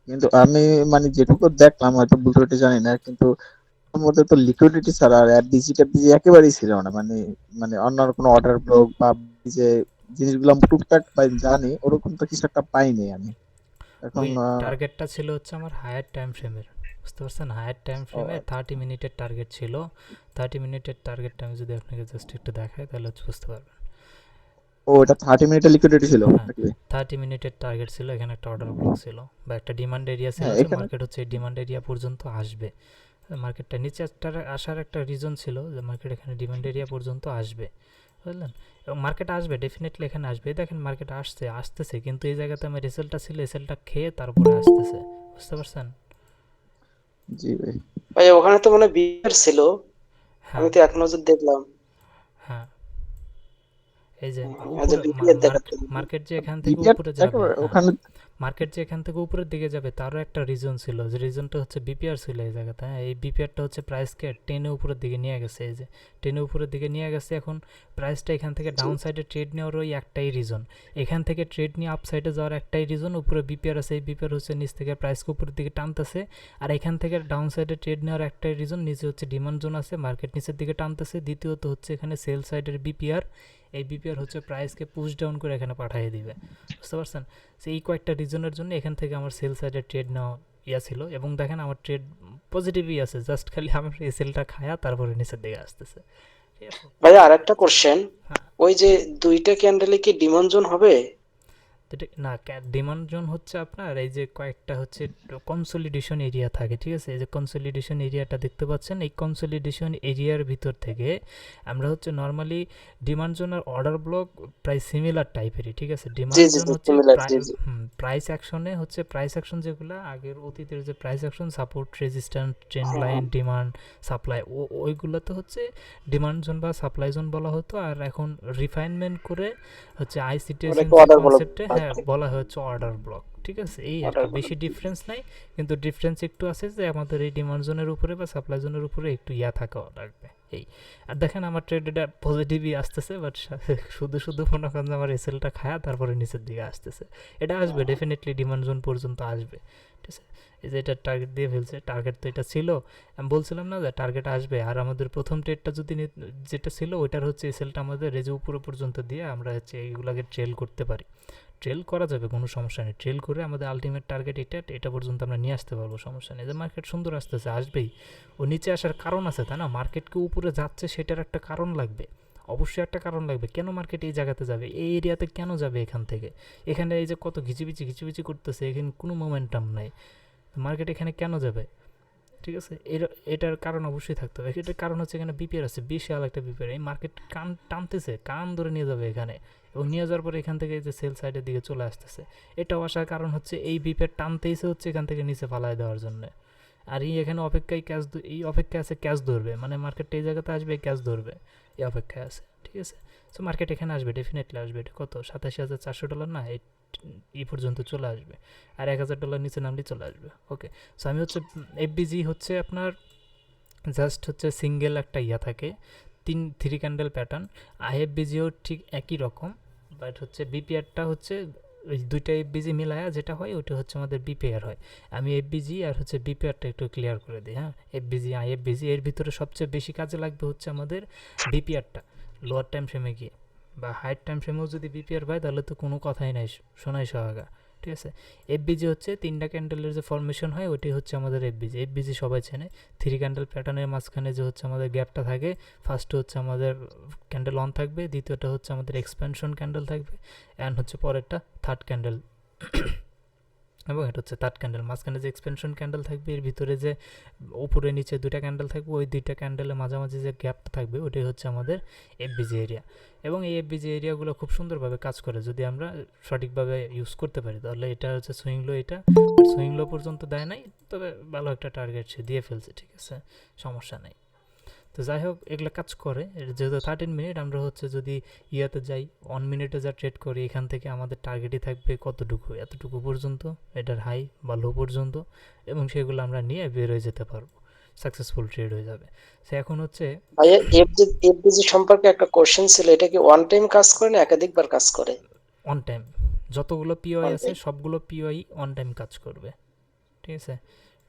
কিন্তু আমি মানে যেটুকু দেখলাম, হয়তো ভুল ত্রুটি জানি না, কিন্তু ওর মধ্যে তো লিকুইডিটি ছাড়া আর ডিজিটাল একেবারেই ছিল না। মানে মানে অন্য কোনো অর্ডার ব্লক বা যে জিনিসগুলো আমরা টুকটাক পাই জানি, ওরকম তো কিছু একটা পাইনি আমি এখন। ওই টার্গেটটা ছিল হচ্ছে আমার হায়ার টাইম ফ্রেমের, বুঝতে পারছেন? হায়ার টাইম ও ফ্রেমে আচ্ছা। 30 মিনিটের টার্গেট ছিল। 30 মিনিটের টার্গেটটা আমি যদি আপনাকে জাস্ট একটু দেখাই তাহলে হচ্ছে বুঝতে পারবেন। ও, এটা 30 মিনিটের লিকুইডিটি ছিল হ্যাঁ, নাকি? 30 মিনিটের টার্গেট ছিল, এখানে একটা অর্ডার ব্লক ছিল বা একটা ডিমান্ড এরিয়া ছিল হ্যাঁ, যে এখানে মার্কেট হচ্ছে এই ডিমান্ড এরিয়া পর্যন্ত আসবে। মার্কেটটা নিচে আসার একটা রিজন ছিল যে মার্কেট এখানে ডিমান্ড এরিয়া পর্যন্ত আসবে, বুঝলেন? এবং মার্কেট আসবে, ডেফিনেটলি এখানে আসবে। দেখেন মার্কেট আসতেছে, কিন্তু এই জায়গাতে আমার রেসেলটা ছিল, রেসেলটা খেয়ে তারপরে আসতেছে, বুঝতে পারছেন? জি ভাই। ভাই ওখানে তো মানে বিয়ার ছিল, আমি হ্যাঁ, তো এক নজর দেখলাম। হ্যাঁ, এই যে যে উপরে বিপিএর দেখাচ্ছে। মার্কেট যে এখান থেকে বিপিআর উপরে যাবে, একেবারে হ্যাঁ, ওখানে। মার্কেট যে এখান থেকে উপরের দিকে যাবে তারও একটা রিজন ছিল, যে রিজনটা হচ্ছে বিপিআর ছিল এই জায়গাতে। হ্যাঁ, এই বিপিআরটা হচ্ছে প্রাইসকে টেনে উপরের দিকে নিয়ে গেছে, এই যে টেনে উপরের দিকে নিয়ে গেছে। এখন প্রাইসটা এখান থেকে জি। ডাউন সাইডে ট্রেড নেওয়ার ওই একটাই রিজন, এখান থেকে ট্রেড নিয়ে আপ সাইডে যাওয়ার একটাই রিজন, উপরে বিপিআর আছে, এই বিপিআর হচ্ছে নিচ থেকে প্রাইসকে উপরের দিকে টানতেছে। আর এখান থেকে ডাউন সাইডে ট্রেড নেওয়ার একটাই রিজন, নিচে হচ্ছে ডিমান্ড জোন আছে, মার্কেট নিচের দিকে টানতেছে। দ্বিতীয়ত হচ্ছে এখানে সেল সাইডের বিপিআর, এই বিপিআর হচ্ছে প্রাইসকে পুশ ডাউন করে এখানে পাঠিয়ে দিবে, বুঝতে পারছেন? এই কয়েকটা রিজনের জন্য এখান থেকে আমার সেল সাইডে ট্রেড নেওয়া ইয়া ছিল। এবং দেখেন আমার ট্রেড পজিটিভই আছে, জাস্ট খালি আমার এই সেলটা খায়া তারপরে নিচের দিকে আসতেছে, ঠিক আছে? ভাই আর একটা কোশ্চেন, হ্যাঁ, ওই যে দুইটা ক্যান্ডেলে কি ডিমান্ড জোন হবে? না, ডিমান্ড জোন হচ্ছে আপনার এই যে কয়েকটা হচ্ছে কনসলিডেশন এরিয়া থাকে, ঠিক আছে? এই যে কনসলিডেশন এরিয়াটা দেখতে পাচ্ছেন, এই কনসলিডেশন এরিয়ার ভিতর থেকে আমরা হচ্ছে নর্মালি ডিমান্ড জোন আর অর্ডার ব্লক প্রায় সিমিলার টাইপেরই, ঠিক আছে? জি ডিমান্ড জি জোন জি, হচ্ছে সিমিলার, জি জি। প্রাইস অ্যাকশনে হচ্ছে, প্রাইস অ্যাকশন যেগুলো আগের অতীতের যে price action, support, resistant, trend হ্যাঁ লাইন, হ্যাঁ। ডিমান্ড, সাপ্লাই, ওইগুলোতে হচ্ছে ডিমান্ড জোন বা সাপ্লাই জোন বলা হতো। আর এখন রিফাইনমেন্ট করে হচ্ছে ওটাকে আইসিটিএসএমসি অর্ডার বলো। কনসেপ্টে, হ্যাঁ, বলা হচ্ছে অর্ডার ব্লক, ঠিক আছে? এই আর অর্ডার কি, বলো। বেশি ডিফারেন্স নাই। কিন্তু ডিফারেন্স একটু আছে যে আমাদের এই ডিমান্ড জোনের উপরে বা সাপ্লাই জোনের উপরে একটু ইয়া থাকা লাগবে, এই। আর দেখেন আমার ট্রেড এটা পজিটিভই আসতেছে, বাট শুধু শুধু মনে করেন যে আমার এসএলটা খায়া তারপরে নিচের দিকে আসতেছে। এটা আসবে ডেফিনেটলি, ডিমান্ড জোন পর্যন্ত আসবে, ঠিক আছে? এই যে এটা টার্গেট দিয়ে ফেলছে, টার্গেট তো এটা ছিল, আমি বলছিলাম না যে টার্গেট আসবে। আর আমাদের প্রথম ট্রেডটা যদি যেটা ছিল ওইটার হচ্ছে এসএলটা আমাদের রেজে উপরে পর্যন্ত দিয়ে আমরা হচ্ছে এইগুলাকে ট্রেল করতে পারি। ট্রেল করা যাবে, কোনো সমস্যা নেই, ট্রেল করে আমাদের আলটিমেট টার্গেট এটা পর্যন্ত আমরা নিয়ে আসতে পারবো, সমস্যা নেই। যে মার্কেট সুন্দর আসতেছে, আসবেই। ও নিচে আসার কারণ আছে, তাই না? মার্কেটকে উপরে যাচ্ছে সেটার একটা কারণ লাগবে, অবশ্যই একটা কারণ লাগবে। কেন মার্কেট এই জায়গাতে যাবে, এই এরিয়াতে কেন যাবে এখান থেকে? এখানে এই যে কত ঘিচিবিচি ঘিচিবিচি করতেছে, এখানে কোনো মোমেন্টাম নাই, মার্কেট এখানে কেন যাবে? ঠিক আছে, এটার কারণ অবশ্যই থাকতে হবে। এটার কারণ হচ্ছে এখানে বিপিআর আছে, বিশাল একটা বিপিআর, এই মার্কেট টানতেছে, কান ধরে নিয়ে যাবে এখানে। এবং নিয়ে যাওয়ার পরে এখান থেকে যে সেল সাইডের দিকে চলে আসতেছে, এটাও আসার কারণ হচ্ছে এই বিপিআর টানতেইছে হচ্ছে এখান থেকে নিচে ফালাই দেওয়ার জন্য। আর এই এখানে অপেক্ষায় এই অপেক্ষায় আছে ক্যাশ ধরবে, মানে মার্কেটটা এই জায়গাতে আসবে ক্যাশ ধরবে, এই অপেক্ষায় আছে, ঠিক আছে? সো মার্কেট এখানে আসবে, ডেফিনেটলি আসবে। এটা কত, $87,400 না? এই পর্যন্ত চলে আসবে। আর $1,000 নিচে নামলে চলে আসবে, ওকে। সো আমি হচ্ছে এফবিজি হচ্ছে আপনার জাস্ট হচ্ছে সিঙ্গেল একটা ইয়া থাকে, থ্রি ক্যান্ডেল প্যাটার্ন। আইএফবিজিও ঠিক একই রকম, বাট হচ্ছে বিপিআরটা হচ্ছে ওই দুইটা এফবিজি মিলায়া যেটা হয় ওটা হচ্ছে আমাদের বিপিআর হয়। আমি এফবিজি আর হচ্ছে বিপিআরটা একটু ক্লিয়ার করে দিই, হ্যাঁ। এফবিজি আইএফবিজি এর ভিতরে সবচেয়ে বেশি কাজে লাগবে হচ্ছে আমাদের বিপিআরটা, লোয়ার টাইম ফ্রেমে গিয়ে। বা হাইট টাইম ফ্রেমেও যদি বিপিআর পায় তাহলে তো কোনো কথাই নাই, শোনাই সোহাগা, ঠিক আছে? এফবিজি হচ্ছে তিনটা ক্যান্ডেলের যে ফরমেশন হয় ওইটাই হচ্ছে আমাদের এফবিজি। এফবিজি সবাই চেনে, থ্রি ক্যান্ডেল প্যাটার্নের মাঝখানে যে হচ্ছে আমাদের গ্যাপটা থাকে, ফার্স্টে হচ্ছে আমাদের ক্যান্ডেল অন থাকবে, দ্বিতীয়টা হচ্ছে আমাদের এক্সপেনশন ক্যান্ডেল থাকবে, অ্যান্ড হচ্ছে পরেরটা থার্ড ক্যান্ডেল। এবং এটা হচ্ছে থার্ড ক্যান্ডেল, মাঝখানে যে এক্সপেনশন ক্যান্ডেল থাকবে, এর ভিতরে যে উপরে নিচে দুইটা ক্যান্ডেল থাকবে, ওই দুইটা ক্যান্ডেলের মাঝামাঝি যে গ্যাপটা থাকবে ওটাই হচ্ছে আমাদের এফবিজি এরিয়া। এবং এই এফবিজি এরিয়াগুলো খুব সুন্দরভাবে কাজ করে যদি আমরা সঠিকভাবে ইউজ করতে পারি, তাহলে এটা হচ্ছে সুইং লো, এটা সুইং লো পর্যন্ত দেয় নাই, তবে ভালো একটা টার্গেট সে দিয়ে ফেলছে, ঠিক আছে, সমস্যা নেই। তো যাই হোক, এগুলো কাজ করে। যেহেতু 13 মিনিট, আমরা হচ্ছে যদি ইয়াতে যাই, 1 মিনিটে যা ট্রেড করি, এখান থেকে আমাদের টার্গেটই থাকবে কতটুকু, এতটুকু পর্যন্ত, এটার হাই বা লো পর্যন্ত। এবং সেগুলো আমরা নিয়ে বের হয়ে যেতে পারবো, সাকসেসফুল ট্রেড হয়ে যাবে। সে এখন হচ্ছে ভাইয়া এফবিজি সম্পর্কে একটা কোশ্চেন ছিল, এটা কি ওয়ান টাইম কাজ করে না একাধিকবার কাজ করে? অন টাইম, যতগুলো পিওয়াই ওয়ান আছে টাইম। সবগুলো পিওয়াই অন টাইম কাজ করবে, ঠিক আছে,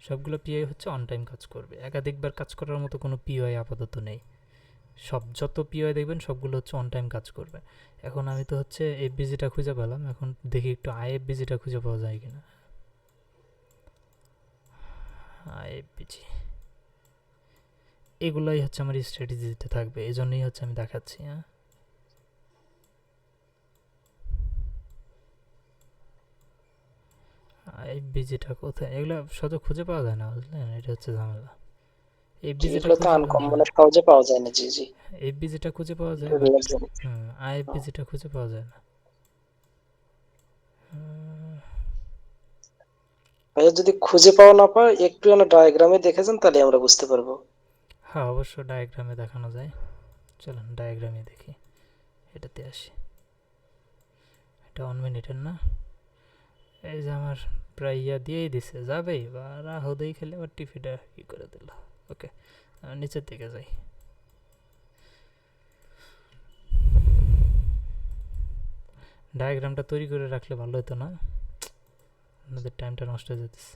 সবগুলো পিআই হচ্ছে অন টাইম কাজ করবে, একাধিকবার কাজ করার মতো কোনো পিআই আপাতত নেই। যত পিআই দেখবেন সবগুলো হচ্ছে অন টাইম কাজ করবে। এখন আমি তো হচ্ছে এফবিজিটা খুঁজে পেলাম, এখন দেখি একটু আইএফবিজিটা খুঁজে পাওয়া যায় কিনা। আইএফবিজি এগুলোই হচ্ছে আমার স্ট্র্যাটেজিতে থাকবে, এই জন্যই হচ্ছে আমি দেখাচ্ছি। হ্যাঁ, আইএফবিজিটা কোথায়, এগুলো সহজে খুঁজে পাওয়া যায় না, বুঝলেন, এটা হচ্ছে ঝামেলা। এফবিজিটা এগুলো তো খুঁজে আনকমন, মানে সহজে পাওয়া যায় না। জি জি, এফবিজিটা খুঁজে পাওয়া যায়, একটু বাট rare জিনিস। আইএফবিজিটা খুঁজে পাওয়া যায় না। ভাইয়া যদি খুঁজে পাওয়া না পায় একটু ডায়াগ্রামে দেখেছেন, তাহলে আমরা বুঝতে পারবো। হ্যাঁ, অবশ্য ডায়াগ্রামে দেখানো যায়, চলুন ডায়াগ্রামে দেখি, এটাতে আসি। এটা 1 মিনিটের না, এই যে আমার প্রায় দিয়েই দিছে, যাবেই বা হদেই খেলে আবার টিভিটা ই করে দিল। ওকে, নিচের দিকে যাই। ডায়াগ্রামটা তৈরি করে রাখলে ভালো হতো না, আমাদের টাইমটা নষ্ট হয়ে যেতেছে।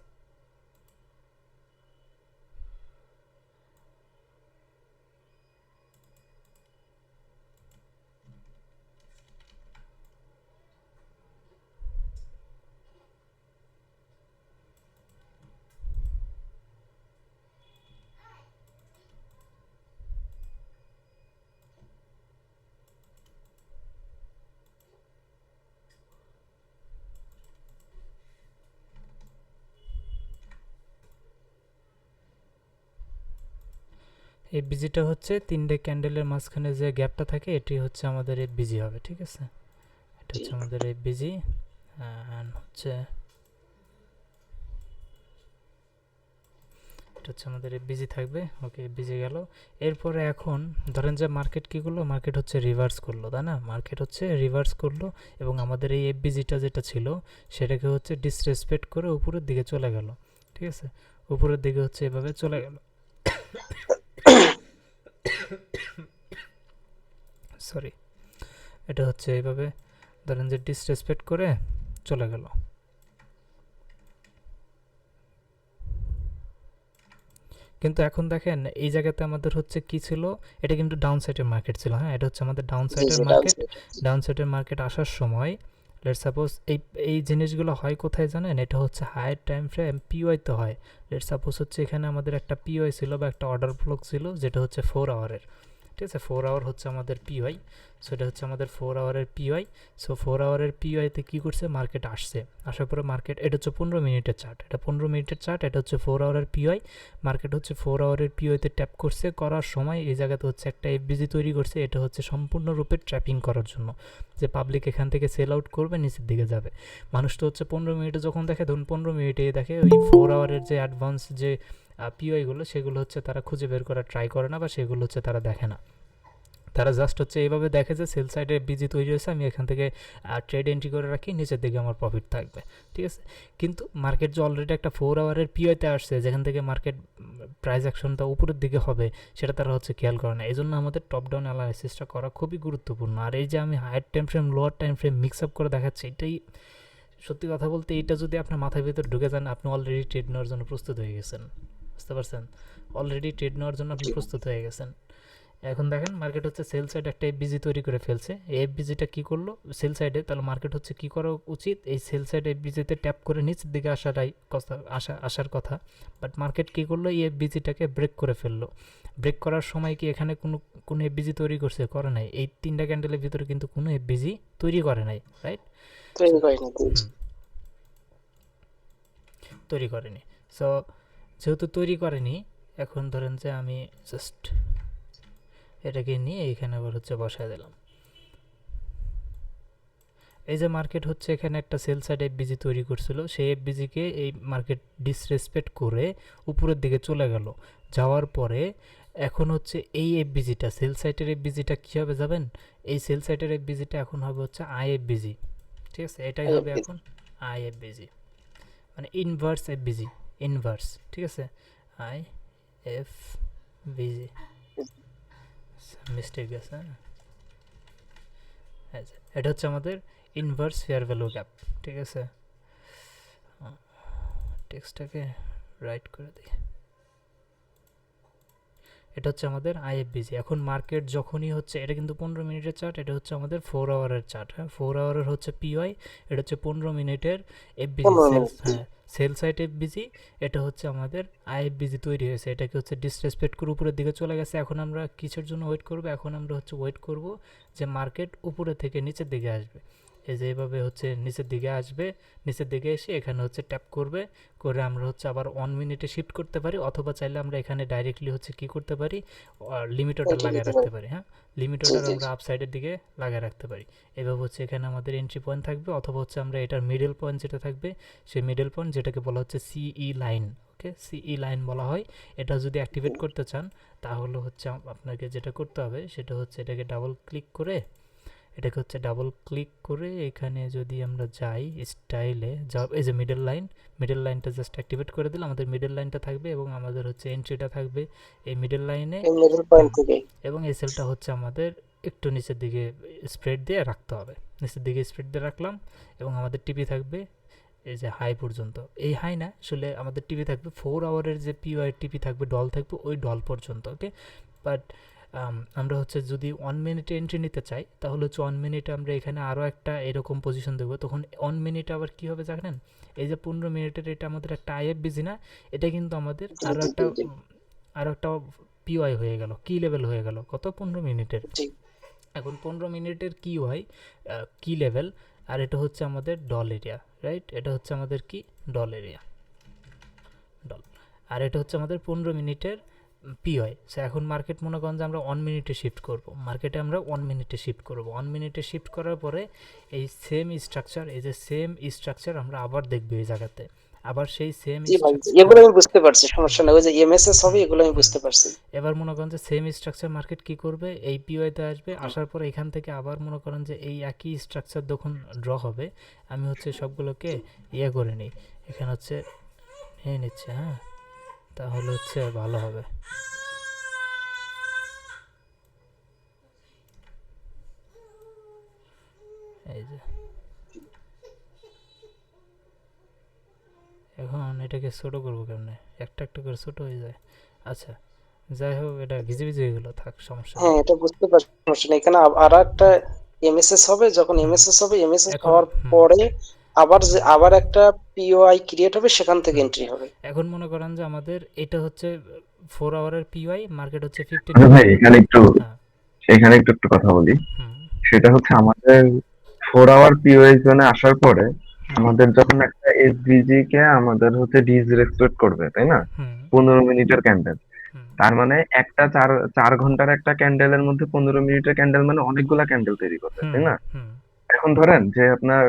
এই বিজিটা হচ্ছে 3টে ক্যান্ডেলের মাঝখানে যে গ্যাপটা থাকে, এটি হচ্ছে আমাদের এই বিজি হবে, ঠিক আছে। এটা হচ্ছে আমাদের এই বিজি, হচ্ছে এটা হচ্ছে আমাদের এই বিজি থাকবে। ওকে, বিজি গেল। এরপরে এখন ধরেন যে মার্কেট কী করলো, মার্কেট হচ্ছে রিভার্স করলো, তাই না, মার্কেট হচ্ছে রিভার্স করলো এবং আমাদের এই এফবিজিটা যেটা ছিল সেটাকে হচ্ছে ডিসরেসপেক্ট করে উপরের দিকে চলে গেল, ঠিক আছে, উপরের দিকে হচ্ছে এভাবে চলে গেল। সরি, এটা হচ্ছে এইভাবে ধরেন যে ডিসরেসপেক্ট করে চলে গেল। কিন্তু এখন দেখেন এই জায়গাতে আমাদের হচ্ছে কি ছিল, এটা কিন্তু ডাউন সাইডের মার্কেট ছিল। হ্যাঁ, এটা হচ্ছে আমাদের ডাউন জি সাইডের জি, মার্কেট। ডাউন সাইডের মার্কেট আসার সময় লেটস সাপোজ এই এই জিনিসগুলো হয় কোথায় জানেন, এটা হচ্ছে হায়ার টাইম ফ্রেম পিওয়াইতে হয়। লেটস সাপোজ হচ্ছে এখানে আমাদের একটা পিওয়াই ছিল বা একটা অর্ডার ব্লক ছিল, যেটা হচ্ছে 4 আওয়ারের, ঠিক আছে, 4 আওয়ার হচ্ছে আমাদের পিওয়াই। সো এটা হচ্ছে আমাদের 4 আওয়ারের পিওয়াই। সো 4 আওয়ারের পিওয়াইতে কী করছে, মার্কেট আসছে, আসার পরে মার্কেট, এটা হচ্ছে 15 মিনিটের চার্ট, এটা 15 মিনিটের চার্ট, এটা হচ্ছে 4 আওয়ারের পিওয়াই। মার্কেট হচ্ছে 4 আওয়ারের পিওইতে ট্যাপ করছে, করার সময় এই জায়গাতে হচ্ছে একটা এফবিজি তৈরি করছে। এটা হচ্ছে সম্পূর্ণরূপে ট্র্যাপিং করার জন্য, যে পাবলিক এখান থেকে সেল আউট করবে, নিচের দিকে যাবে। মানুষ তো হচ্ছে 15 মিনিটে যখন দেখে, ধরুন 15 মিনিটে দেখে ওই 4 আওয়ারের যে অ্যাডভান্স যে পিওইগুলো, সেগুলো হচ্ছে তারা খুঁজে বের করার ট্রাই করে না, বা সেগুলো হচ্ছে তারা দেখে না। তারা জাস্ট হচ্ছে এইভাবে দেখে যে সেল সাইডে বিজি তৈরি হয়েছে, আমি এখান থেকে ট্রেড এন্ট্রি করে রাখি, নিচের দিকে আমার প্রফিট থাকবে, ঠিক আছে। কিন্তু মার্কেট যে অলরেডি একটা 4 আওয়ারের পিওতে আসছে, যেখান থেকে মার্কেট প্রাইস অ্যাকশনটা উপরের দিকে হবে, সেটা তারা হচ্ছে খেয়াল করে না। এই জন্য আমাদের টপ ডাউন অ্যানালাইসিসটা করা খুবই গুরুত্বপূর্ণ। আর এই যে আমি higher time frame lower time frame mix up করে দেখাচ্ছি, এটাই সত্যি কথা বলতে, এটা যদি আপনার মাথার ভিতর ঢুকে যান, আপনি অলরেডি ট্রেড নেওয়ার জন্য প্রস্তুত হয়ে গেছেন, বুঝতে পারছেন, অলরেডি ট্রেড নেওয়ার জন্য আপনি প্রস্তুত হয়ে গেছেন। এখন দেখেন মার্কেট হচ্ছে সেল সাইড একটা এফবিজি তৈরি করে ফেলছে। এই এফবিজিটা কী করলো সেল সাইডে, তাহলে মার্কেট হচ্ছে কী করা উচিত, এই সেল সাইড এফবিজিতে ট্যাপ করে নিচের দিকে আসার কথা। বাট মার্কেট কী করলো, এই এফবিজিটাকে ব্রেক করে ফেললো। ব্রেক করার সময় কি এখানে কোনো এফবিজি তৈরি করছে, করে নাই। এই 3টা ক্যান্ডেলের ভিতরে কিন্তু কোনো এফবিজি তৈরি করে নাই, রাইট, তৈরি করেনি। সো যেহেতু তৈরি করেনি, এখন ধরেন যে আমি জাস্ট এটাকে নিয়ে এইখানে আবার হচ্ছে বসায় দিলাম। এই যে মার্কেট হচ্ছে এখানে একটা সেল সাইড এফবিজি তৈরি করছিল, সেই এফবিজিকে এই মার্কেট ডিসরেসপেক্ট করে উপরের দিকে চলে গেল। যাওয়ার পরে এখন হচ্ছে এই এফবিজিটা, সেল সাইটের এফবিজিটা কী হবে যাবেন, এই সেল সাইটের এফবিজিটা এখন হবে হচ্ছে আইএফবিজি, ঠিক আছে, এটাই হবে এখন আইএফবিজি, মানে ইনভার্স এফবিজি, ইনভার্স, ঠিক আছে, আইএফবিজি, মিস্টেক আছে। এটা হচ্ছে আমাদের ইনভার্স ফেয়ার ভ্যালু গ্যাপ, ঠিক আছে, টেক্সটটাকে রাইট করে দিই। এটা হচ্ছে আমাদের আইএফবিজি। এখন মার্কেট যখনই হচ্ছে, এটা কিন্তু 15 মিনিটের চার্ট, এটা হচ্ছে আমাদের 4 আওয়ারের চার্ট। হ্যাঁ, 4 আওয়ারের হচ্ছে পিওয়াই, এটা হচ্ছে 15 মিনিটের এফবিজি 15 সেলস। মিনিট। হ্যাঁ, সেল সাইড এফবিজি। এটা হচ্ছে আমাদের আইএফবিজি তৈরি হয়েছে, এটাকে হচ্ছে ডিসরেসপেক্ট করে উপরের দিকে চলে গেছে। এখন আমরা কিসের জন্য ওয়েট করব? এখন আমরা হচ্ছে ওয়েট করব যে মার্কেট উপরে থেকে নিচের দিকে আসবে। এই যে এভাবে হচ্ছে নিচের দিকে আসবে, নিচের দিকে এসে এখানে হচ্ছে ট্যাপ করবে, করে আমরা হচ্ছে আবার 1 মিনিটে শিফট করতে পারি, অথবা চাইলে আমরা এখানে ডাইরেক্টলি হচ্ছে কি করতে পারি, লিমিট অর্ডার এন্ট্রি লাগিয়ে দিতে রাখতে পারি। পারি। হ্যাঁ, লিমিট জি অর্ডার জি আমরা আপসাইডের দিকে লাগিয়ে রাখতে পারি। এভাবে হচ্ছে এখানে আমাদের এন্ট্রি পয়েন্ট থাকবে, অথবা হচ্ছে আমরা এটার মিডল পয়েন্ট যেটা থাকবে, সেই মিডল পয়েন্ট যেটাকে বলা হচ্ছে সিই লাইন। ওকে, সিই লাইন বলা হয়। এটা যদি অ্যাক্টিভেট করতে চান তাহলে হচ্ছে আপনাকে যেটা করতে হবে সেটা হচ্ছে এটাকে ডাবল ক্লিক করে, এটাকে হচ্ছে ডাবল ক্লিক করে এখানে যদি আমরা যাই স্টাইলে, যা এই যে মিডল লাইন, মিডল লাইনটা জাস্ট অ্যাক্টিভেট করে দিলে আমাদের মিডল লাইনটা থাকবে, এবং আমাদের হচ্ছে এন্ট্রিটা থাকবে এই মিডল লাইনে। এই মিডল পয়েন্ট হুম, থেকে। এবং এই সেলটা হচ্ছে আমাদের একটু নিচের দিকে স্প্রেড দিয়ে রাখতে হবে। নিচের দিকে স্প্রেড দিয়ে রাখলাম, এবং আমাদের টিপি থাকবে এই যে হাই পর্যন্ত। এই হাই না, আসলে আমাদের টিপি থাকবে 4 আওয়ারের যে পিওয়াই টিপি থাকবে, ডল থাকবে ওই ডল পর্যন্ত। ওকে, বাট আমরা হচ্ছে যদি 1 মিনিটে এন্ট্রি নিতে চাই তাহলে হচ্ছে 1 মিনিটে আমরা এখানে আরও একটা এরকম পজিশন দেবো। তখন 1 মিনিটে আবার কী হবে জানেন? এই যে 15 মিনিটের এটা আমাদের একটা আইএফবিজি না, এটা কিন্তু আমাদের জি আরও জি একটা জি জি আরও একটা পিওয়াই হয়ে গেল, কি লেভেল হয়ে গেল, কত? 15 মিনিটের। জি। এখন 15 মিনিটের কি হয়, কি লেভেল, আর এটা হচ্ছে আমাদের ডল এরিয়া, রাইট? এটা হচ্ছে আমাদের কি ডল এরিয়া, ডল। আর এটা হচ্ছে আমাদের 15 মিনিটের পিওয়াই। সো এখন মার্কেট মনে করেন যে আমরা 1 মিনিটে শিফট করব, মার্কেটে আমরা 1 মিনিটে শিফট করব। 1 মিনিটে শিফট করার পরে এই সেম স্ট্রাকচার, এই যে সেম স্ট্রাকচার আমরা আবার দেখব এই জায়গাতে, আবার সেই সেম জি ভাই, স্ট্রাকচার। এগুলো আমি বুঝতে পারছি, সমস্যা হুম নাই। ওই যে এমএসএস হবে, হুম এগুলো আমি হুম। বুঝতে পারছি। এবার মনে করেন যে সেম স্ট্রাকচার মার্কেট কি করবে, এই পিওয়াইতে আসবে, আসার পরে এখান থেকে আবার মনে করেন যে এই একই স্ট্রাকচার যখন ড্র হবে, আমি হচ্ছে সবগুলোকে ইয়ে করে নিই, এখানে হচ্ছে নিয়ে নিচ্ছে। হ্যাঁ, তাহলে হচ্ছে ভালো হবে। এই যে এখন এটাকে ছোটো করবো কেমনে, একটা একটা করে ছোটো হয়ে যায়। আচ্ছা, যাই হোক, এটা ভিজে ভিজে হয়ে গেলো, থাক, সমস্যা নেই। হ্যাঁ, এটা বুঝতে পারছি, সমস্যা নেই। এখানে আর একটা এমএসএস হবে, যখন হুম, এমএসএস হবে, এমএসএস এখন হওয়ার হুম পরে আবার একটা পিওআই ক্রিয়েট হবে, সেখান থেকে হুম এন্ট্রি হবে। এখন মনে করেন যে আমাদের এটা হচ্ছে 4 আওয়ারের পিওয়াই, মার্কেট হচ্ছে 15 আচ্ছা ভাই, মিনিট। হ্যাঁ, এখানে একটু কথা বলি। হুম সেটা হচ্ছে আমাদের 4 আওয়ার পিওএস জোনে আসার পরে হুম আমাদের যখন একটা এসভিজি কে আমাদের হচ্ছে ডিসরেসপেক্ট করবে, তাই না? হুম 15 মিনিটের ক্যান্ডেল, হুম তার মানে একটা চার চার ঘন্টার একটা ক্যান্ডেলের মধ্যে 15 মিনিটের ক্যান্ডেল মানে অনেকগুলা ক্যান্ডেল তৈরি করবে, হুম তাই না? হুম এখন ধরেন যে আপনার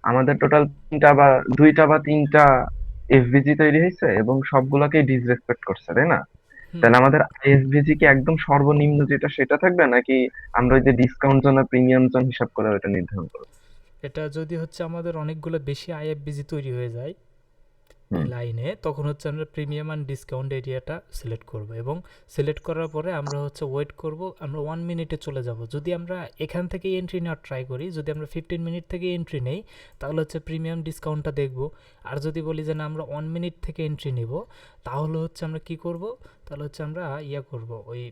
আমাদের টোটাল তিনটা বা দুইটা বা তিনটা এফভিজি তৈরি হয়েছে এবং সবগুলাকেই ডিসরেসপেক্ট করছে, তাই না? হুম। তাহলে আমাদের আইএসভিজি কি একদম সর্বনিম্ন যেটা সেটা থাকবে, নাকি আমরা ওই যে ডিসকাউন্ট জোন আর প্রিমিয়াম জোন হিসাব করে ওটা নির্ধারণ করবো? এটা যদি হচ্ছে আমাদের অনেকগুলো বেশি আইএফবিজি তৈরি হয়ে যায় এই হুম। লাইনে, তখন হচ্ছে আমরা প্রিমিয়াম অ্যান্ড ডিসকাউন্ট এরিয়াটা সিলেক্ট করব, এবং সিলেক্ট করার পরে আমরা হচ্ছে ওয়েট করব, আমরা 1 মিনিটে চলে যাব। যদি আমরা এখান থেকে এন্ট্রি নেওয়ার ট্রাই করি, যদি আমরা 15 মিনিট থেকে এন্ট্রি নেই তাহলে হচ্ছে প্রিমিয়াম ডিসকাউন্টটা দেখব। আর যদি বলি যে না আমরা 1 মিনিট থেকে এন্ট্রি নিব, তাহলে হচ্ছে আমরা কি করব, তাহলে হচ্ছে আমরা ইয়া করব, ওই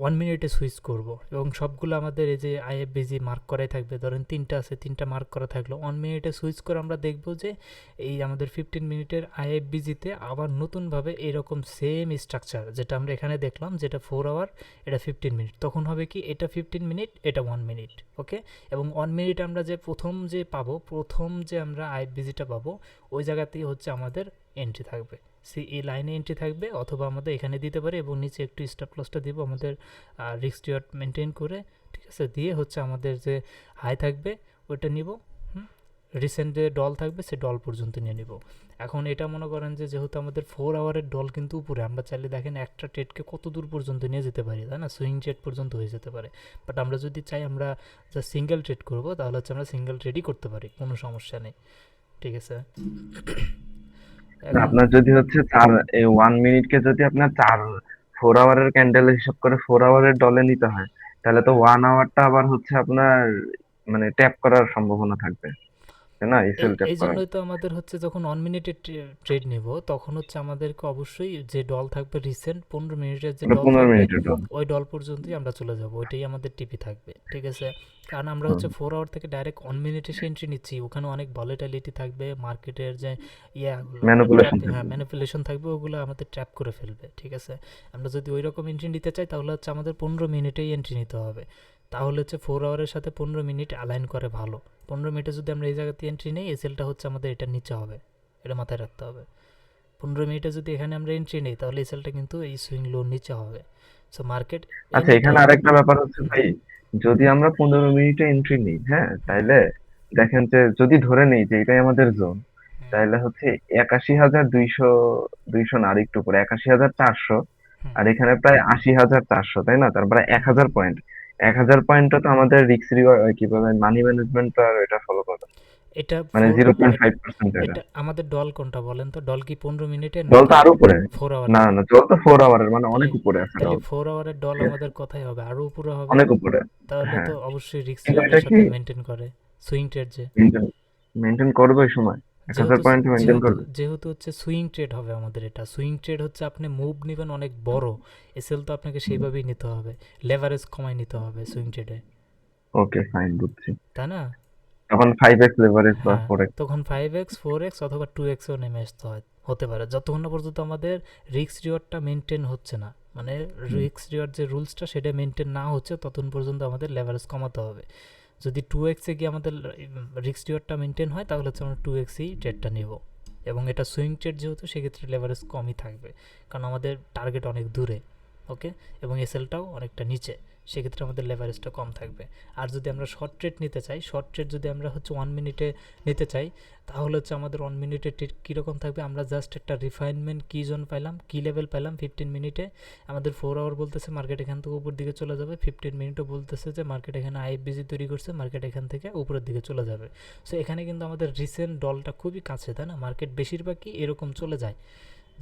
1 মিনিটে সুইচ করব, এবং সবগুলো আমাদের এই যে আইএফবিজি মার্ক করাই থাকবে। ধরেন 3টা আছে, 3টা মার্ক করা থাকলো, 1 মিনিটে সুইচ করে আমরা দেখব যে এই আমাদের 15 মিনিটের আইএফবিজিতে আবার নতুনভাবে এরকম সেম স্ট্রাকচার যেটা আমরা এখানে দেখলাম, যেটা 4 আওয়ার, এটা 15 মিনিট, তখন হবে কি এটা 15 মিনিট, এটা 1 মিনিট। ওকে, এবং 1 মিনিট আমরা যে প্রথম যে পাবো, প্রথম যে আমরা আইএফবিজিটা পাবো, ওই জায়গাতেই হচ্ছে আমাদের এন্ট্রি থাকবে, এই লাইনে এন্ট্রি থাকবে, অথবা আমাদের এখানে দিতে পারি, এবং নিচে একটু স্টপ লসটা দিব আমাদের রিস্ক রিওয়ার্ড মেনটেন করে, ঠিক আছে, দিয়ে হচ্ছে আমাদের যে হাই থাকবে ওইটা নিব। রিসেন্ট যে ডল থাকবে সে ডল পর্যন্ত নিয়ে নিব। এখন এটা মনে করেন যে যেহেতু আমাদের 4 আওয়ারের ডল কিন্তু উপরে, আমরা চাইলে দেখেন একটা ট্রেডকে কত দূর পর্যন্ত নিয়ে যেতে পারি, তাই না? সুইং ট্রেড পর্যন্ত হয়ে যেতে পারে। বাট আমরা যদি চাই আমরা যা সিঙ্গেল ট্রেড করব, তাহলে হচ্ছে আমরা সিঙ্গেল ট্রেডই করতে পারি, কোনো সমস্যা নেই, ঠিক আছে। এখন আপনার যদি হচ্ছে এই 1 মিনিটকে যদি আপনার 4 আওয়ারের ক্যান্ডেল হিসাব করে 4 আওয়ারের ডলে নিতে হয়, তাহলে তো 1 আওয়ারটা আবার হচ্ছে আপনার মানে ট্যাপ করার সম্ভাবনা থাকবে, লাগছে না এসএল ট্যাপ এই করার। জন্যই তো আমাদের হচ্ছে যখন 1 মিনিটের ট্রেড নিব তখন হচ্ছে আমাদেরকে অবশ্যই যে ডল থাকবে রিসেন্ট 15 মিনিটের যে মানে ডল 15 থাকবে মিনিটের ডন। ওই ডল পর্যন্তই আমরা চলে যাব, ওইটাই আমাদের টিপি থাকবে, ঠিক আছে? কারণ আমরা হুম, হচ্ছে 4 আওয়ার থেকে ডাইরেক্ট 1 মিনিটে সে এন্ট্রি নিচ্ছি, ওখানে অনেক ভলিটিলিটি থাকবে, মার্কেটের যে ইয়াগুলো ট্র্যাপ, ম্যানিপুলেশন হ্যাঁ থাকবে। ম্যানিপুলেশন থাকবে, ওগুলো আমাদের ট্র্যাপ করে ফেলবে, ঠিক আছে? আমরা যদি ওই রকম এন্ট্রি নিতে চাই তাহলে হচ্ছে আমাদের 15 মিনিটেই এন্ট্রি নিতে হবে, তাহলে হচ্ছে 4 আওয়ারের সাথে 15 মিনিট অ্যালাইন করে ভালো। 15 মিনিটে যদি আমরা এই জায়গাতে এন্ট্রি নেই এসএলটা হচ্ছে আমাদের এটার নিচে হবে, এটা মাথায় রাখতে হবে। 15 মিনিটে যদি এখানে আমরা এন্ট্রি নেই তাহলে এসএলটা কিন্তু এই সুইং লোর নিচে হবে। সো মার্কেট আচ্ছা, এনি এখানে টাইম। আরেকটা ব্যাপার হচ্ছে ভাই, যদি আমরা 15 মিনিটে এন্ট্রি নিই, হ্যাঁ, তাইলে দেখেন যে যদি ধরে নিই যে এটাই আমাদের জোন, তাইলে হচ্ছে 81,200, 200 না, আর একটু উপরে 81,400, আর এখানে প্রায় 80,400, তাই না? তারপরে 1,000 পয়েন্ট, 1,000 পয়েন্টটা তো আমাদের রিস্ক রিওয়ার্ড কি বলে, মানি ম্যানেজমেন্ট আর এটা ফলো করে, এটা মানে 0.5% এটা। এটা আমাদের ডল কোনটা বলেন তো? ডল কি 15 মিনিটের জল তো নাকি আরো উপরে। 4 না আওয়ারের? না না, জল তো 4 আওয়ারের, মানে অনেক তাহলে উপরে আছে তাহলে জল। 4 আওয়ারের ডল ঠিক আছে, আমাদের কোথায় হবে? আরো উপরে হবে। অনেক উপরে। তাহলে হ্যাঁ, তো অবশ্যই রিস্ক কিন্তু এটা রিওয়ার্ডের কি সাথে মেনটেন করে সুইং ট্রেড, যে মেনটেন মেনটেন করবে ওই সময়? 1,000 যেহেতু পয়েন্ট মেনটেন যেহেতু করবে? যেহেতু হচ্ছে সুইং ট্রেড হবে আমাদের, এটা সুইং ট্রেড হচ্ছে আপনি মুভ নেবেন অনেক বড়, এসএল তো আপনাকে সেইভাবেই নিতে হবে, লেভারেজ কমায় নিতে হবে সুইং ট্রেডে, ওকে, ফাইন, বুঝছি। তাই না? তখন 5x লেভারেজ বা হ্যাঁ, 4x। তখন 5x 4x অথবা 2xও নেমে আসতে হয়, হতে পারে, যতক্ষণ না পর্যন্ত আমাদের রিস্ক রিওয়ার্ডটা মেনটেন হচ্ছে না, মানে রিস্ক রিওয়ার্ড যে রুলসটা সেটা মেনটেন না হচ্ছে ততক্ষণ পর্যন্ত আমাদের লেভারেজ কমাতে হবে। যদি 2x-এ গিয়ে আমাদের রিস্ক রিওয়ার্ডটা মেনটেন হয় তাহলে হচ্ছে আমরা 2x-এই ট্রেডটা নেব, এবং এটা সুইং ট্রেড যেহেতু সেক্ষেত্রে লেভারেজ কমই থাকবে, কারণ আমাদের টার্গেট অনেক দূরে, ওকে, এবং এসএলটাও অনেকটা নিচে, সেক্ষেত্রে আমাদের লেভারেজটা কম থাকবে। আর যদি আমরা শর্ট ট্রেড নিতে চাই, শর্ট ট্রেড যদি আমরা হচ্ছে 1 মিনিটে নিতে চাই তাহলে হচ্ছে আমাদের 1 মিনিটের ট্রেড কীরকম থাকবে? আমরা জাস্ট একটা রিফাইনমেন্ট কি জোন পাইলাম, কি লেভেল পাইলাম 15 মিনিটে, আমাদের 4 আওয়ার বলতেছে মার্কেট এখান থেকে উপর দিকে চলে যাবে, 15 মিনিটও বলতেছে যে মার্কেট এখানে আইএফবিজি তৈরি করছে, মার্কেট এখান থেকে উপরের দিকে চলে যাবে। সো এখানে কিন্তু আমাদের রিসেন্ট ডলটা খুবই কাছে, তাই না? মার্কেট বেশিরভাগই এরকম চলে যায়,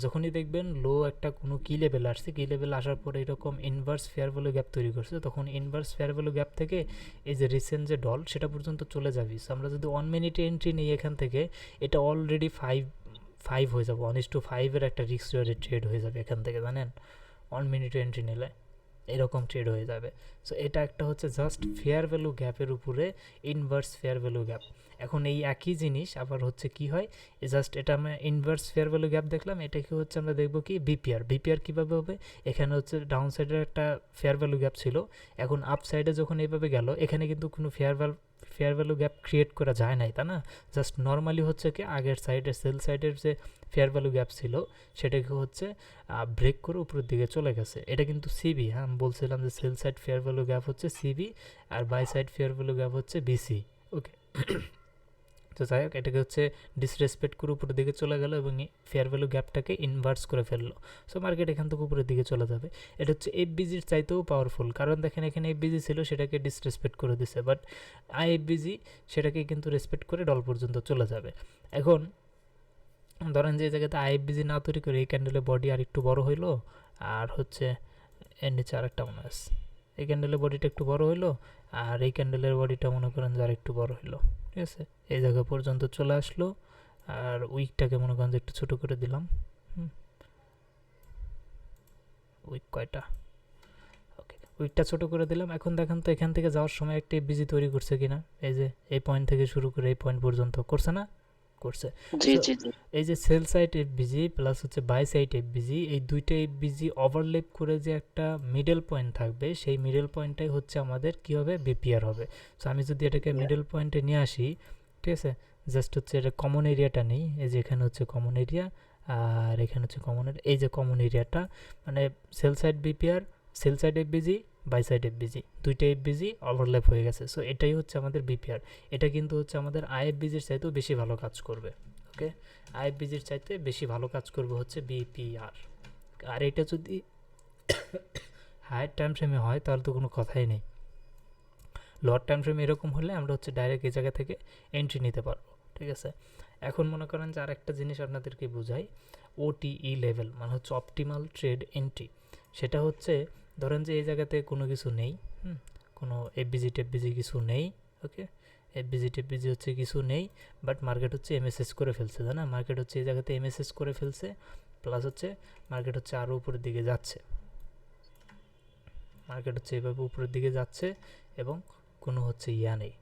যখনই দেখবেন লো একটা কোনো কি লেভেল আসছে, কি লেভেল আসার পরে এরকম ইনভার্স ফেয়ার ভ্যালু গ্যাপ তৈরি করছে, তখন ইনভার্স ফেয়ার ভ্যালু গ্যাপ থেকে এই যে রিসেন্ট যে ডল সেটা পর্যন্ত চলে যাবি। সো আমরা যদি 1 মিনিটে এন্ট্রি নিই এখান থেকে, এটা অলরেডি 5 হয়ে যাবে, 1:5 একটা রিস্ক রিওয়ার্ডের ট্রেড হয়ে যাবে এখান থেকে, জানেন? 1 মিনিটে এন্ট্রি নিলে এরকম ট্রেড হয়ে যাবে। সো এটা একটা হচ্ছে জাস্ট ফেয়ার ভ্যালু গ্যাপের উপরে ইনভার্স ফেয়ার ভ্যালু গ্যাপ। এখন এই একই জিনিস আবার হচ্ছে কি হয়, জাস্ট এটা আমরা ইনভার্স ফেয়ার ভ্যালু গ্যাপ দেখলাম, এটা কি হচ্ছে আমরা দেখবো কি বিপিআর। বিপিআর কীভাবে হবে? এখানে হচ্ছে ডাউন সাইডের একটা ফেয়ার ভ্যালু গ্যাপ ছিল, এখন আপ সাইডে যখন এইভাবে গেল এখানে কিন্তু কোনো ফেয়ার ভ্যালু গ্যাপ ক্রিয়েট করা যায় নাই, তা না? জাস্ট নর্মালি হচ্ছে কি আগের সাইডের সেল সাইডের যে ফেয়ার ভ্যালু গ্যাপ ছিল সেটাকে হচ্ছে ব্রেক করে উপরের দিকে চলে গেছে। এটা কিন্তু সিবি, হ্যাঁ আমি বলছিলাম যে sell side fair value gap হচ্ছে সিবি আর buy side fair value gap হচ্ছে বিসি, ওকে। তো যাই হোক, এটাকে হচ্ছে ডিসরেসপেক্ট করে উপরের দিকে চলে গেল এবং ফেয়ার ভ্যালু গ্যাপটাকে ইনভার্স করে ফেললো। সো মার্কেট এখান থেকে উপরের দিকে চলে যাবে। এটা হচ্ছে এফবিজির চাইতেও পাওয়ারফুল, কারণ দেখেন এখানে এফবিজি ছিল সেটাকে ডিসরেসপেক্ট করে দিছে, বাট আইএফবিজি সেটাকে কিন্তু রেসপেক্ট করে ডল পর্যন্ত চলে যাবে। এখন ধরেন যে এই জায়গাতে আইএফবিজি না তৈরি করে এই ক্যান্ডেলের বডি আর একটু বড় হইলো, আর হচ্ছে এর নিচে আরেকটা মনে আছে, এই ক্যান্ডেলের বডিটা একটু বড় হইলো আর এই ক্যান্ডেলের বডিটা মনে করেন যে আর একটু বড় হইলো, ঠিক আছে, এই জায়গা পর্যন্ত চলে আসলো, আর উইকটাকে মনে করেন যে একটু ছোটো করে দিলাম। উইক কয়টা? ওকে, উইকটা ছোটো করে দিলাম। এখন দেখেন তো এখান থেকে যাওয়ার সময় একটা এফবিজি তৈরি করছে কিনা, এই যে এই পয়েন্ট থেকে শুরু করে এই পয়েন্ট পর্যন্ত করছে না? করছে। জি So, জি জি এই যে সেল সাইড এফবিজি প্লাস হচ্ছে বাই সাইড এফবিজি, এই দুইটা এফবিজি ওভারলেপ করে যে একটা মিডল পয়েন্ট থাকবে, সেই মিডল পয়েন্টটাই হচ্ছে আমাদের কী হবে, বিপিআর হবে। সো আমি যদি এটাকে মিডল পয়েন্টে নিয়ে আসি, ঠিক আছে, জাস্ট হচ্ছে এটা কমন এরিয়াটা নেই, এই যে এখানে হচ্ছে কমন এরিয়া আর এখানে হচ্ছে কমন এরিয়া, এই যে কমন এরিয়াটা মানে sell side BPR, sell side FVG, buy side FVG, দুইটা এফবিজি ওভারল্যাপ হয়ে গেছে। সো এটাই হচ্ছে আমাদের বিপিআর। এটা কিন্তু হচ্ছে আমাদের আইএফবিজির চাইতেও বেশি ভালো কাজ করবে, ওকে। আইএফবিজির চাইতে বেশি ভালো কাজ করবে হচ্ছে বিপিআর। আর এটা যদি হায়ার টাইম ফ্রেমে হয় তাহলে তো কোনো কথাই নেই। লোয়ার টাইম ফ্রেমে এরকম হলে আমরা হচ্ছে ডাইরেক্ট এই জায়গা থেকে এন্ট্রি নিতে পারবো, ঠিক আছে। এখন মনে করেন যে আরেকটা জিনিস আপনাদেরকে বোঝাই, ওটিই লেভেল মানে হচ্ছে অপটিমাল ট্রেড এন্ট্রি। সেটা হচ্ছে ধরেন যে এই জায়গাতে কোনো কিছু নেই, কোনো এফবিজি টেফবিজি কিছু নেই, ওকে, এফবিজি টেফবিজি হচ্ছে কিছু নেই, বাট মার্কেট হচ্ছে এমএসএস করে ফেলছে, তাই না? মার্কেট হচ্ছে এই জায়গাতে এমএসএস করে ফেলছে, প্লাস হচ্ছে মার্কেট হচ্ছে আরও উপরের দিকে যাচ্ছে, মার্কেট হচ্ছে এইভাবে উপরের দিকে যাচ্ছে এবং কোনো হচ্ছে ইয়া নেই,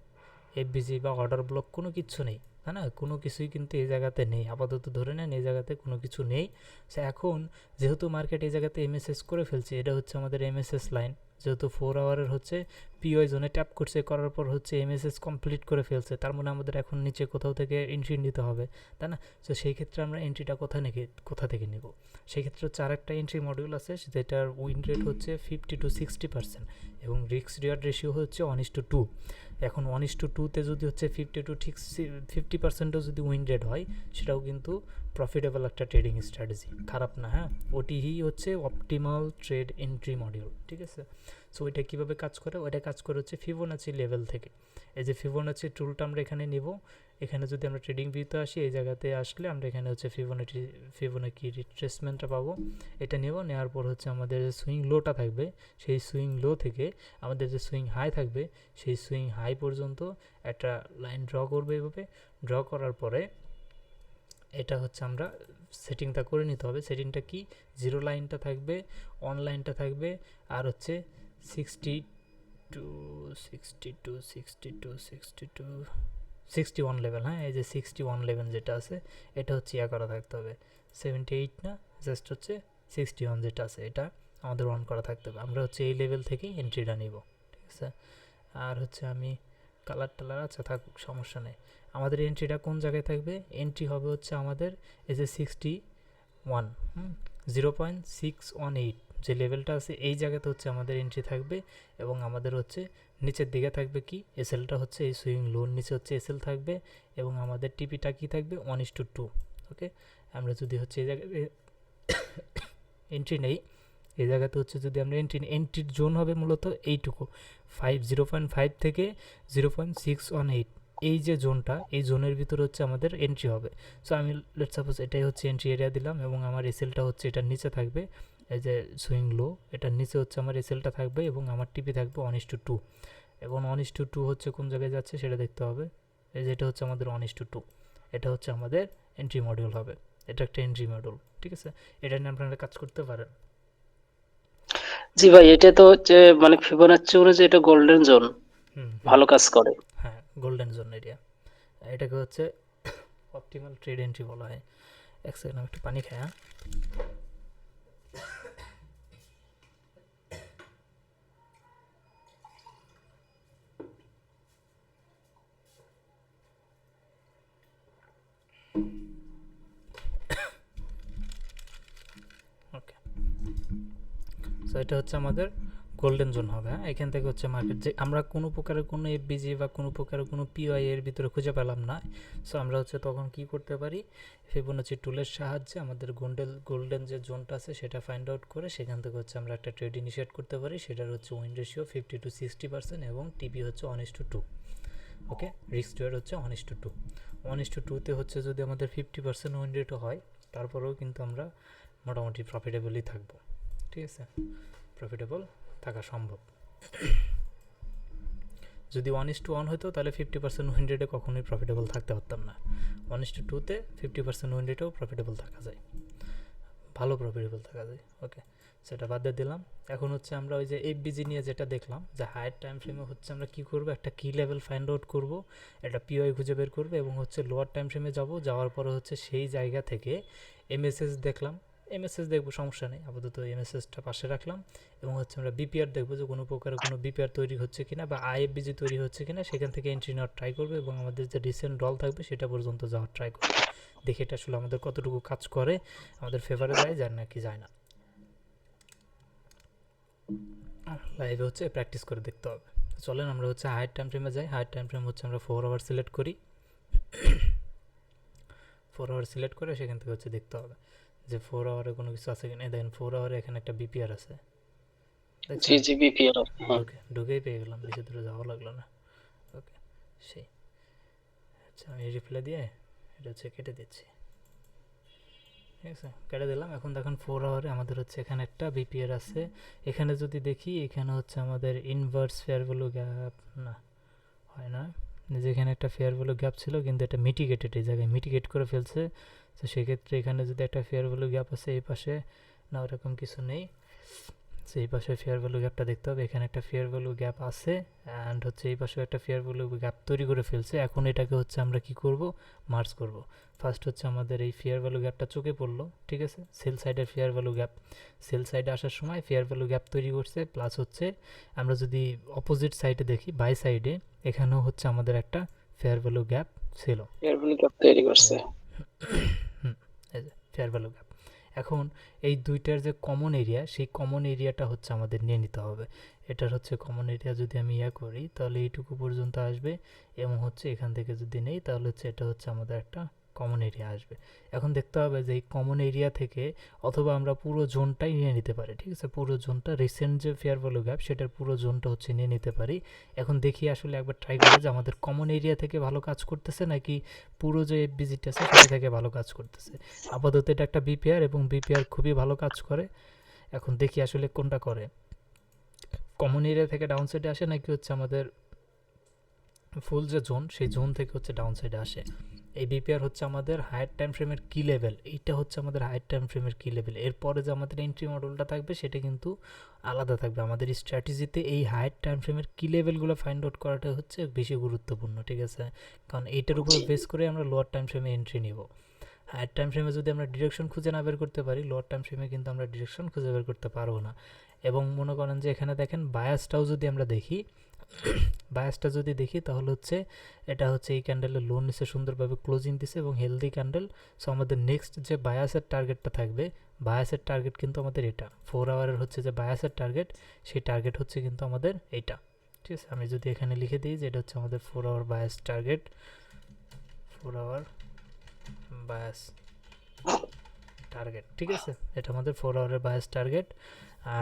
এফবিজি বা অর্ডার ব্লক কোনো কিছু নেই, তাই না? কোনো কিছুই কিন্তু এই জায়গাতে নেই, আপাতত ধরে নেন এই জায়গাতে কোনো কিছু নেই। সে এখন যেহেতু মার্কেট এই জায়গাতে এমএসএস করে ফেলছে, এটা হচ্ছে আমাদের এমএসএস লাইন, যেহেতু 4 আওয়ারের হচ্ছে পিওয়াই জোনে ট্যাপ করছে, করার পর হচ্ছে এমএসএস কমপ্লিট করে ফেলছে, তার মানে আমাদের এখন নিচে কোথাও থেকে এন্ট্রি নিতে হবে, তাই না? তো সেই ক্ষেত্রে আমরা এন্ট্রিটা কোথা থেকে নেব? সেই ক্ষেত্রে হচ্ছে আরেকটা এন্ট্রি মডিউল আছে, যেটার উইন রেট হচ্ছে 50 to 60% এবং রিস্ক রিওয়ার্ড রেশিও হচ্ছে 1:2। এখন 1:2তে যদি হচ্ছে 50%ও যদি উইন রেট হয়, সেটাও কিন্তু প্রফিটেবল একটা ট্রেডিং স্ট্র্যাটেজি, খারাপ না। হ্যাঁ, ওটিই হচ্ছে অপটিমাল ট্রেড এন্ট্রি মডিউল, ঠিক আছে? সো ওইটা কীভাবে কাজ করে? ওইটা কাজ করে হচ্ছে ফিবোনাচি লেভেল থেকে। এই যে ফিবোনাচি টুলটা আমরা এখানে নিব, এখানে যদি আমরা ট্রেডিং ভিউতে আসি, এই জায়গাতে আসলে আমরা এখানে হচ্ছে ফিবোনাকি রিট্রেসমেন্টটা পাবো, এটা নেব। নেওয়ার পর হচ্ছে আমাদের যে সুইং লোটা থাকবে, সেই সুইং লো থেকে আমাদের যে সুইং হাই থাকবে, সেই সুইং হাই পর্যন্ত একটা লাইন ড্র করবে। এভাবে ড্র করার পরে এটা হচ্ছে আমরা সেটিংটা করে নিতে হবে। সেটিংটা কি? জিরো লাইনটা থাকবে, অন লাইনটা থাকবে, আর হচ্ছে 61 লেভেল। হ্যাঁ, এই যে 61 লেভেল যেটা আছে, এটা হচ্ছে ইয়া করা থাকতে হবে, 78 না, জাস্ট হচ্ছে 61 যেটা আছে, এটা আমাদের অন করা থাকতে হবে। আমরা হচ্ছে এই লেভেল থেকেই এন্ট্রিটা নিব, ঠিক আছে? আর হচ্ছে আমি কালার টালার, আচ্ছা থাকুক, সমস্যা নেই। আমাদের এন্ট্রিটা কোন জায়গায় থাকবে? এন্ট্রি হবে হচ্ছে আমাদের এই যে 61, 0.618 যে লেভেলটা আছে, এই জায়গাতে হচ্ছে আমাদের এন্ট্রি থাকবে। এবং আমাদের হচ্ছে নিচের দিকে থাকবে কি, এসএলটা হচ্ছে এই সুইং লোর নিচে হচ্ছে এসএল থাকবে, এবং আমাদের টিপিটা কি থাকবে? 1:2। ওকে, আমরা যদি হচ্ছে এই জায়গায় এন্ট্রি নেই, এই জায়গাতে হচ্ছে যদি আমরা এন্ট্রির জোন হবে মূলত এইটুকু, 0.5 থেকে 0.618, এই যে জোনটা, এই জোনের ভিতরে হচ্ছে আমাদের এন্ট্রি হবে। সো আমি লেটস সাপোজ এটাই হচ্ছে এন্ট্রি এরিয়া দিলাম, এবং আমার এসএলটা হচ্ছে এটার নিচে থাকবে, এই যে সুইং লো, এটার নিচে হচ্ছে আমার এসএলটা থাকবে, এবং আমার টিপি থাকবে 1:2। এবং 1:2 হচ্ছে কোন জায়গায় যাচ্ছে সেটা দেখতে হবে। এই যে এটা হচ্ছে আমাদের 1:2, এটা হচ্ছে আমাদের এন্ট্রি মডিউল হবে, এটা একটা এন্ট্রি মডিউল, ঠিক আছে? এটা নিয়ে আপনারা কাজ করতে পারেন। জি ভাই, এটা তো হচ্ছে মানে ফিবোনাচ্চি অনুযায়ী এটা গোল্ডেন জোন, ভালো কাজ করে। হ্যাঁ, গোল্ডেন জোন এরিয়া, এটাকে হচ্ছে অপটিমাল ট্রেড এন্ট্রি বলা হয়। এক সেকেন্ড, আমি একটু পানি খাই। হ্যাঁ, ওকে। সো এটা হচ্ছে আমাদের গোল্ডেন জোন হবে। হ্যাঁ, এখান থেকে হচ্ছে মার্কেট, যে আমরা কোনো প্রকারের কোনো এফবিজি বা কোনো প্রকারের কোনো পিওআই এর ভিতরে খুঁজে পেলাম না, সো আমরা হচ্ছে তখন কি করতে পারি? ফিবোনাচি টুলের সাহায্যে আমাদের গোল্ডেন যে জোনটা আছে সেটা ফাইন্ড আউট করে সেখান থেকে হচ্ছে আমরা একটা ট্রেড ইনিশিয়েট করতে পারি। সেটার হচ্ছে উইন রেশিও 50 to 60% এবং টিপি হচ্ছে 1:2। ওকে, রিস্ক রেট হচ্ছে 1:2। 1:2তে হচ্ছে যদি আমাদের 50% উইন রেটও হয়, তারপরেও কিন্তু আমরা মোটামুটি প্রফিটেবলই থাকবো, ঠিক আছে? প্রফিটেবল থাকা সম্ভব। যদি 1:1 হতো তাহলে 50% উইন রেটে কখনোই প্রফিটেবল থাকতে পারতাম না। 1:2তে 50% উইন রেটেও প্রফিটেবল থাকা যায়, ভালো প্রফিটেবল থাকা যায়। ওকে, সেটা বাদ দিয়ে দিলাম। এখন হচ্ছে আমরা ওই যে এফবিজি নিয়ে যেটা দেখলাম, যে হায়ার টাইম ফ্রেমে হচ্ছে আমরা কি করব, একটা কি লেভেল ফাইন্ড আউট করব, একটা পিওআই খুঁজে বের করবো, এবং হচ্ছে লোয়ার টাইম ফ্রেমে যাওয়ার পরে হচ্ছে সেই জায়গা থেকে এমএসএস দেখলাম, এমএসএস দেখবো, সমস্যা নেই, আপাতত এমএসএসটা পাশে রাখলাম। এবং হচ্ছে আমরা বিপিআর দেখবো, যে কোনো প্রকারের কোনো বিপিআর তৈরি হচ্ছে কিনা বা আইএফবিজি তৈরি হচ্ছে কিনা, সেখান থেকে এন্ট্রি নেওয়ার ট্রাই করবো, এবং আমাদের যে রিসেন্ট ডল থাকবে সেটা পর্যন্ত যাওয়ার ট্রাই করবো, দেখে এটা আসলে আমাদের কতটুকু কাজ করে, আমাদের ফেভারে যায় নাকি যায় না। লাইভে হচ্ছে প্র্যাকটিস করে দেখতে হবে। চলেন আমরা হচ্ছে হায়ার টাইম ফ্রেমে যাই। হায়ার টাইম ফ্রেম হচ্ছে আমরা 4 আওয়ার সিলেক্ট করি। 4 আওয়ার সিলেক্ট করে সেখান থেকে হচ্ছে দেখতে হবে যে 4 আওয়ারে কোনো কিছু আছে কিনা। দেখেন 4 আওয়ারে এখানে একটা বিপিআর আছে, জি জি, বিপিএল। ঢুকেই পেয়ে গেলাম, বেশি দূরে যাওয়া লাগলো না। ওকে, সেই আচ্ছা, আমি রিপ্লাই দিয়ে এটা হচ্ছে কেটে দিচ্ছি, ঠিক আছে? কেটে দিলাম। এখন দেখুন 4 আওয়ারে আমাদের হচ্ছে এখানে একটা বিপিআর আছে। এখানে যদি দেখি, এখানে হচ্ছে আমাদের ইনভার্স ফেয়ার ভ্যালু গ্যাপ না, হয় না, যেখানে একটা ফেয়ার ভ্যালু গ্যাপ ছিল কিন্তু এটা মিটিগেটেড, এই জায়গায় মিটিগেট করে ফেলছে। তো সেক্ষেত্রে এখানে যদি একটা ফেয়ার ভ্যালু গ্যাপ আছে এই পাশে, না ওরকম কিছু নেই, সেই পাশে ফেয়ার ভ্যালু গ্যাপটা দেখতে হবে। এখানে একটা ফেয়ার ভ্যালু গ্যাপ আছে অ্যান্ড হচ্ছে এই পাশে একটা ফেয়ার ভ্যালু গ্যাপ তৈরি করে ফেলছে। এখন এটাকে হচ্ছে আমরা কি করব, মার্জ করব। ফার্স্ট হচ্ছে আমাদের এই ফেয়ার ভ্যালু গ্যাপটা চোখে পড়লো, ঠিক আছে, সেল সাইডের ফেয়ার ভ্যালু গ্যাপ, সেল সাইডে আসার সময় ফেয়ার ভ্যালু গ্যাপ তৈরি করছে। প্লাস হচ্ছে আমরা যদি অপোজিট সাইডে দেখি, বাই সাইডে, এখানেও হচ্ছে আমাদের একটা ফেয়ার ভ্যালু গ্যাপ ছিল। এয়ারফোন ক্যাপ তৈরি করছে। এই যে ফেয়ার ভ্যালু গ্যাপ। এখন এই দুইটার যে কমন এরিয়া, সেই কমন এরিয়াটা হচ্ছে আমাদের নিয়ে নিতে হবে। এটার হচ্ছে কমন এরিয়া যদি আমি করি তাহলে এইটুকু পর্যন্ত আসবে, এবং হচ্ছে এখান থেকে যদি নেই তাহলে হচ্ছে এটা হচ্ছে আমাদের একটা কমন এরিয়া আসবে। এখন দেখতে হবে যে এই কমন এরিয়া থেকে অথবা আমরা পুরো জোনটাই নিয়ে নিতে পারি, ঠিক আছে, পুরো জোনটা, রিসেন্ট যে ফেয়ার ভ্যালু গ্যাপ সেটার পুরো জোনটা হচ্ছে নিয়ে নিতে পারি। এখন দেখি আসলে একবার ট্রাই করে যে আমাদের কমন এরিয়া থেকে ভালো কাজ করতেছে নাকি পুরো যে এফবিজিট আছে সেটা থেকে ভালো কাজ করতেছে। আপাতত এটা একটা বিপিআর এবং বিপিআর খুবই ভালো কাজ করে। এখন দেখি আসলে কোনটা করে, কমন এরিয়া থেকে ডাউন সাইডে আসে নাকি হচ্ছে আমাদের ফুল যে জোন সেই জোন থেকে হচ্ছে ডাউন সাইডে আসে। এই বিপিআর হচ্ছে আমাদের হায়ার টাইম ফ্রেমের কি লেভেল, এইটা হচ্ছে আমাদের হায়ার টাইম ফ্রেমের কি লেভেল। এরপরে যে আমাদের এন্ট্রি মডেলটা থাকবে সেটা কিন্তু আলাদা থাকবে। আমাদের স্ট্র্যাটেজিতে এই হায়ার টাইম ফ্রেমের কি লেভেলগুলো ফাইন্ড আউট করাটা হচ্ছে বেশি গুরুত্বপূর্ণ, ঠিক আছে, কারণ এইটার উপর জি। বেস করে আমরা লোয়ার টাইম ফ্রেমে এন্ট্রি নিব। হায়ার টাইম ফ্রেমে যদি আমরা ডিরেকশন খুঁজে না বের করতে পারি, লোয়ার টাইম ফ্রেমে কিন্তু আমরা ডিরেকশন খুঁজে বের করতে পারবো না। এবং মনে করেন যে এখানে দেখেন বায়াসটাও যদি আমরা দেখি, বায়াসটা যদি দেখি তাহলে হচ্ছে এটা হচ্ছে এই ক্যান্ডেলের লো নিচে সুন্দরভাবে ক্লোজিং দিছে এবং হেলদি ক্যান্ডেল। সো আমাদের নেক্সট যে বায়াসের টার্গেটটা থাকবে, বায়াসের টার্গেট কিন্তু আমাদের এটা 4 আওয়ারের হচ্ছে যে বায়াসের টার্গেট, সেই টার্গেট হচ্ছে কিন্তু আমাদের এইটা, ঠিক আছে। আমি যদি এখানে লিখে দিই যে এটা হচ্ছে আমাদের 4 hour bias target, 4 hour bias target, ঠিক আছে, এটা আমাদের 4 আওয়ারের বায়াস টার্গেট।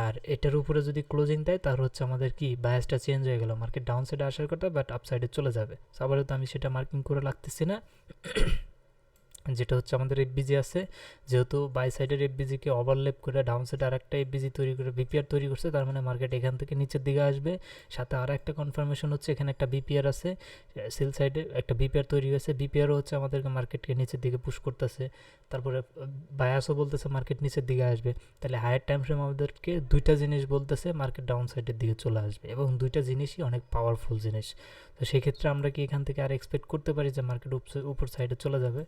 আর এটার উপরে যদি ক্লোজিং দেয় তাহলে হচ্ছে আমাদের কি বায়াসটা চেঞ্জ হয়ে গেল, মার্কেট ডাউন সাইডে আসার কথা বাট আপ সাইডে চলে যাবে। আবারও তো আমি সেটা মার্কিং করে রাখতেছি না, যেটা হচ্ছে আমাদের এফবিজি আছে, যেহেতু বাই সাইডের এফবিজিকে ওভারল্যাপ করে ডাউন সাইডে আর একটা এফবিজি তৈরি করে বিপিআর তৈরি করছে, তার মানে মার্কেট এখান থেকে নিচের দিকে আসবে। সাথে আর একটা কনফার্মেশন হচ্ছে এখানে একটা বিপিআর আছে, সেল সাইডে একটা বিপিআর তৈরি হয়েছে, বিপিআরও হচ্ছে আমাদেরকে মার্কেটকে নিচের দিকে পুশ করতেছে। তারপরে বায়াসও বলতেছে মার্কেট নিচের দিকে আসবে। তাহলে হায়ার টাইম ফ্রেম আমাদেরকে দুইটা জিনিস বলতেছে, মার্কেট ডাউন সাইডের দিকে চলে আসবে, এবং দুইটা জিনিসই অনেক পাওয়ারফুল জিনিস। তো সেক্ষেত্রে আমরা কি এখান থেকে আর এক্সপেক্ট করতে পারি যে মার্কেট উপর সাইডে চলে যাবে?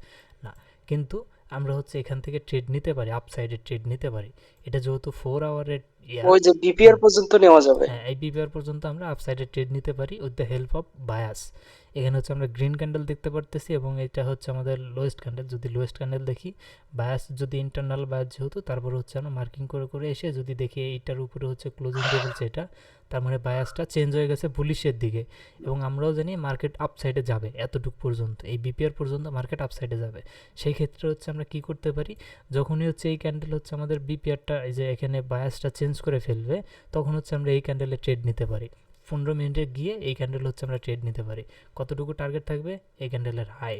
না, কিন্তু আমরা হচ্ছে এখান থেকে ট্রেড নিতে পারি, আপ সাইডে ট্রেড নিতে পারি। এটা যেহেতু 4 আওয়ারের ওই যে বিপিআর পর্যন্ত নেওয়া যাবে। হ্যাঁ, এই বিপিআর পর্যন্ত আমরা আপ সাইডে ট্রেড নিতে পারি with the help of bias. এখানে হচ্ছে আমরা গ্রিন ক্যান্ডেল দেখতে পারতেছি এবং এটা হচ্ছে আমাদের লোয়েস্ট ক্যান্ডেল। যদি লোয়েস্ট ক্যান্ডেল দেখি, বায়াস যদি ইন্টারনাল বায়াস যেহেতু, তারপরে হচ্ছে আমরা মার্কিং করে করে এসে যদি দেখি এইটার উপরে হচ্ছে ক্লোজিং লেভেলস এটা, তার মানে বায়াসটা চেঞ্জ হয়ে গেছে বুলিশের দিকে। এবং আমরাও জানি মার্কেট আপ সাইডে যাবে, এতটুকু পর্যন্ত এই বিপিআর পর্যন্ত মার্কেট আপ সাইডে যাবে। সেই ক্ষেত্রে হচ্ছে আমরা কি করতে পারি, যখনই হচ্ছে এই ক্যান্ডেল হচ্ছে আমাদের বিপিআরটা এই যে এখানে বায়াসটা চেঞ্জ করে ফেলবে, তখন হচ্ছে আমরা এই ক্যান্ডেলে ট্রেড নিতে পারি। 15 মিনিটে গিয়ে এই ক্যান্ডেল হচ্ছে আমরা ট্রেড নিতে পারি। কতটুকু টার্গেট থাকবে, এই ক্যান্ডেলের হাই,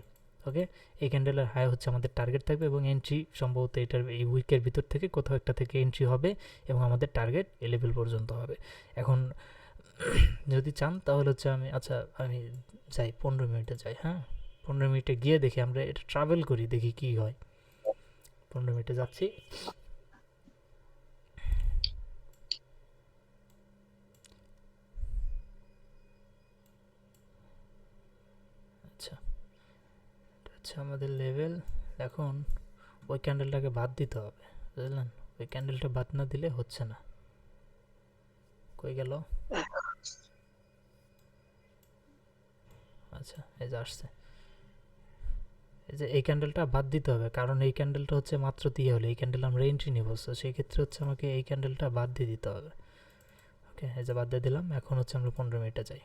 ওকে, এই ক্যান্ডেলের হাই হচ্ছে আমাদের টার্গেট থাকবে, এবং এন্ট্রি সম্ভবত এটার এই উইকের ভিতর থেকে কোথাও একটা থেকে এন্ট্রি হবে, এবং আমাদের টার্গেট এই লেভেল পর্যন্ত হবে। এখন যদি চান তাহলে হচ্ছে আমি যাই 15 মিনিটে যাই, হ্যাঁ 15 মিনিটে গিয়ে দেখি, আমরা এটা ট্রাভেল করি, দেখি কি হয়। 15 মিনিটে যাচ্ছি। আচ্ছা, এটা হচ্ছে আমাদের লেভেল। এখন ওই ক্যান্ডেলটাকে বাদ দিতে হবে, বুঝলেন, ওই ক্যান্ডেলটা বাদ না দিলে হচ্ছে না। কই গেল? আচ্ছা, এই যে আসছে, এই যে এই ক্যান্ডেলটা বাদ দিতে হবে, কারণ এই ক্যান্ডেলটা হচ্ছে মাত্র দিয়ে হলে এই ক্যান্ডেল আমরা এন্ট্রি নিব, সো সেই ক্ষেত্রে হচ্ছে আমাকে এই ক্যান্ডেলটা বাদ দিয়ে দিতে হবে। ওকে, এই যে বাদ দিয়ে দিলাম। এখন হচ্ছে আমরা 15 মিনিটে যাই।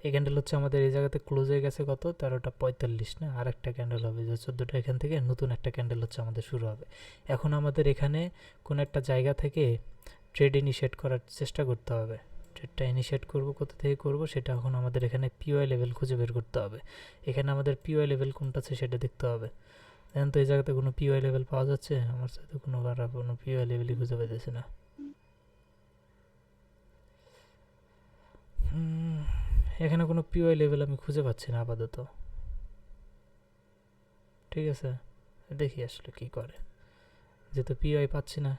এই ক্যান্ডেল হচ্ছে আমাদের এই জায়গাতে ক্লোজ হয়ে গেছে কত, 13:45 না, আর একটা ক্যান্ডেল হবে যে 14টা, এখান থেকে নতুন একটা ক্যান্ডেল হচ্ছে আমাদের শুরু হবে। এখন আমাদের এখানে কোন একটা জায়গা থেকে ট্রেড ইনিশিয়েট করার চেষ্টা করতে হবে। ট্রেডটা ইনিশিয়েট করব কোথা থেকে করব, সেটা এখন আমাদের এখানে পিওয়াই লেভেল খুঁজে বের করতে হবে। এখানে আমাদের পিওয়াই লেভেল কোনটা আছে সেটা দেখতে হবে। দেখেন তো এই জায়গাতে কোনো পিওয়াই লেভেল পাওয়া যাচ্ছে? আমার সাথে কোনো পিওয়াই লেভেলই খুঁজে পাইতেছে না। এখানে কোনো পিওআই লেভেল আমি খুঁজে পাচ্ছি না আপাতত। ঠিক আছে, দেখি আসলে কি করে, যেহেতু পিওআই পাচ্ছি না।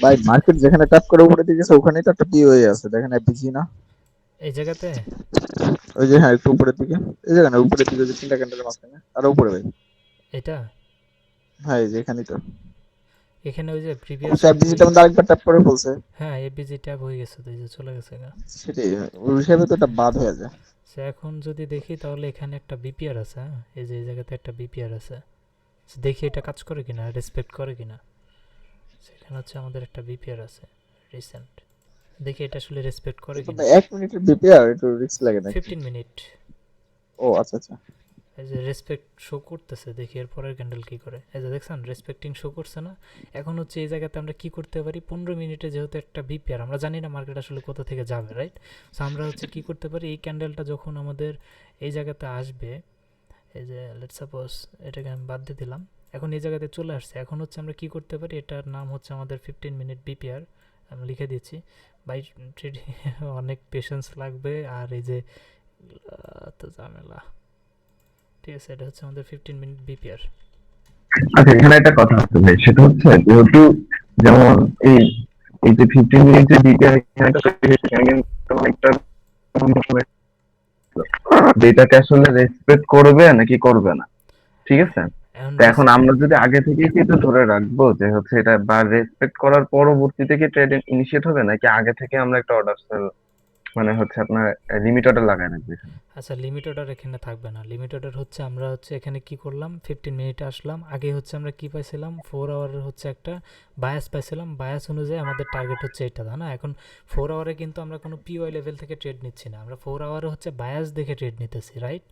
ভাই মার্কেট যেখানে ট্যাপ করে উপরে দিকে গেছে ওখানেই তো একটা পিওএ আছে, দেখেন এপিজি না? এই জায়গাতে ওই যে হ্যাঁ একটু উপরের দিকে, এই জায়গা না উপরের দিকে, ওই যে তিনটা ক্যান্ডেলের মাঝখানে আরো উপরে ভাই। এটা, হ্যাঁ এই যে এখানেই তো। এখানে ওই যে প্রিভিয়াস আচ্ছা এপিজিটা মধ্যে আরেকবার ট্যাপ করে ফেলছে। হ্যাঁ এপিজি ট্যাব হয়ে গেছে, তো এই যে চলে গেছে গা। সেটাই, ওই হিসাবে তো এটা বাদ হয়ে যায়। সে এখন যদি দেখি তাহলে এখানে একটা বিপিআর আছে, হ্যাঁ এই যে এই জায়গাতে একটা বিপিআর আছে। So দেখি এটা কাজ করে কিনা, রেসপেক্ট করে কিনা। সেখানে হচ্ছে আমাদের একটা বিপিআর আছে রিসেন্ট, দেখি এটা আসলে রেসপেক্ট করে এটা তো কিনা। 1 মিনিটের বিপিআর, একটু রিস্ক লাগে নাকি? 15 মিনিট। ও আচ্ছা আচ্ছা। এই যে রেসপেক্ট শো করতেছে, দেখি এর পরের ক্যান্ডেল কি করে। এই যে দেখছেন রেসপেক্টিং শো করছে না। এখন হচ্ছে এই জায়গাতে আমরা কি করতে পারি, 15 মিনিটে যেহেতু একটা বিপিআর, আমরা জানি না মার্কেট আসলে কোথা থেকে যাবে, রাইট? সো আমরা হচ্ছে কি করতে পারি, এই ক্যান্ডেলটা যখন আমাদের এই জায়গাতে আসবে, এই যে লেটস সাপোজ এটাকে আমি বাদ দিয়ে দিলাম, এখন এই জায়গাতে চলে আসছে। এখন হচ্ছে আমরা কি করতে পারি, এটার নাম হচ্ছে আমাদের 15 মিনিট বিপিআর, আমি লিখে দিচ্ছি। বাই ট্রেডিং অনেক পেশেন্স লাগবে, আর এই যে তো ঝামেলা। ঠিক আছে, এটা হচ্ছে আমাদের 15 মিনিট বিপিআর। আচ্ছা, এখানে একটা কথা আছে ভাই, সেটা হচ্ছে যেহেতু যেমন এই এই যে 15 মিনিট যে বিপিআর এখানে একটা তৈরি হয়েছে, এখানে কিন্তু অনেকটা যেটাকে আসলে রেসপেক্ট করবে নাকি করবে না, ঠিক আছে? এখন তো এখন আমরা যদি আগে থেকেই কি এটা ধরে রাখবো যে হচ্ছে এটা বা রেসপেক্ট করার পরবর্তীতে কি ট্রেড ইনিশিয়েট হবে, নাকি আগে থেকে আমরা একটা অর্ডার মানে হচ্ছে আপনার লিমিট অর্ডার লাগাই রাখবো এখানে? আচ্ছা, লিমিট অর্ডার এখানে থাকবে না। লিমিট অর্ডার হচ্ছে আমরা হচ্ছে এখানে কি করলাম, 15 মিনিটে আসলাম। আগে হচ্ছে আমরা কি পাইছিলাম, 4 আওয়ারের হচ্ছে একটা বায়াস পাইছিলাম। বায়াস অনুযায়ী আমাদের টার্গেট হচ্ছে এটা, তাই না? এখন 4 আওয়ারে কিন্তু আমরা কোনো পিওআই লেভেল থেকে ট্রেড নিচ্ছি না, আমরা 4 আওয়ারে হচ্ছে বায়াস দেখে ট্রেড নিতেছি, রাইট?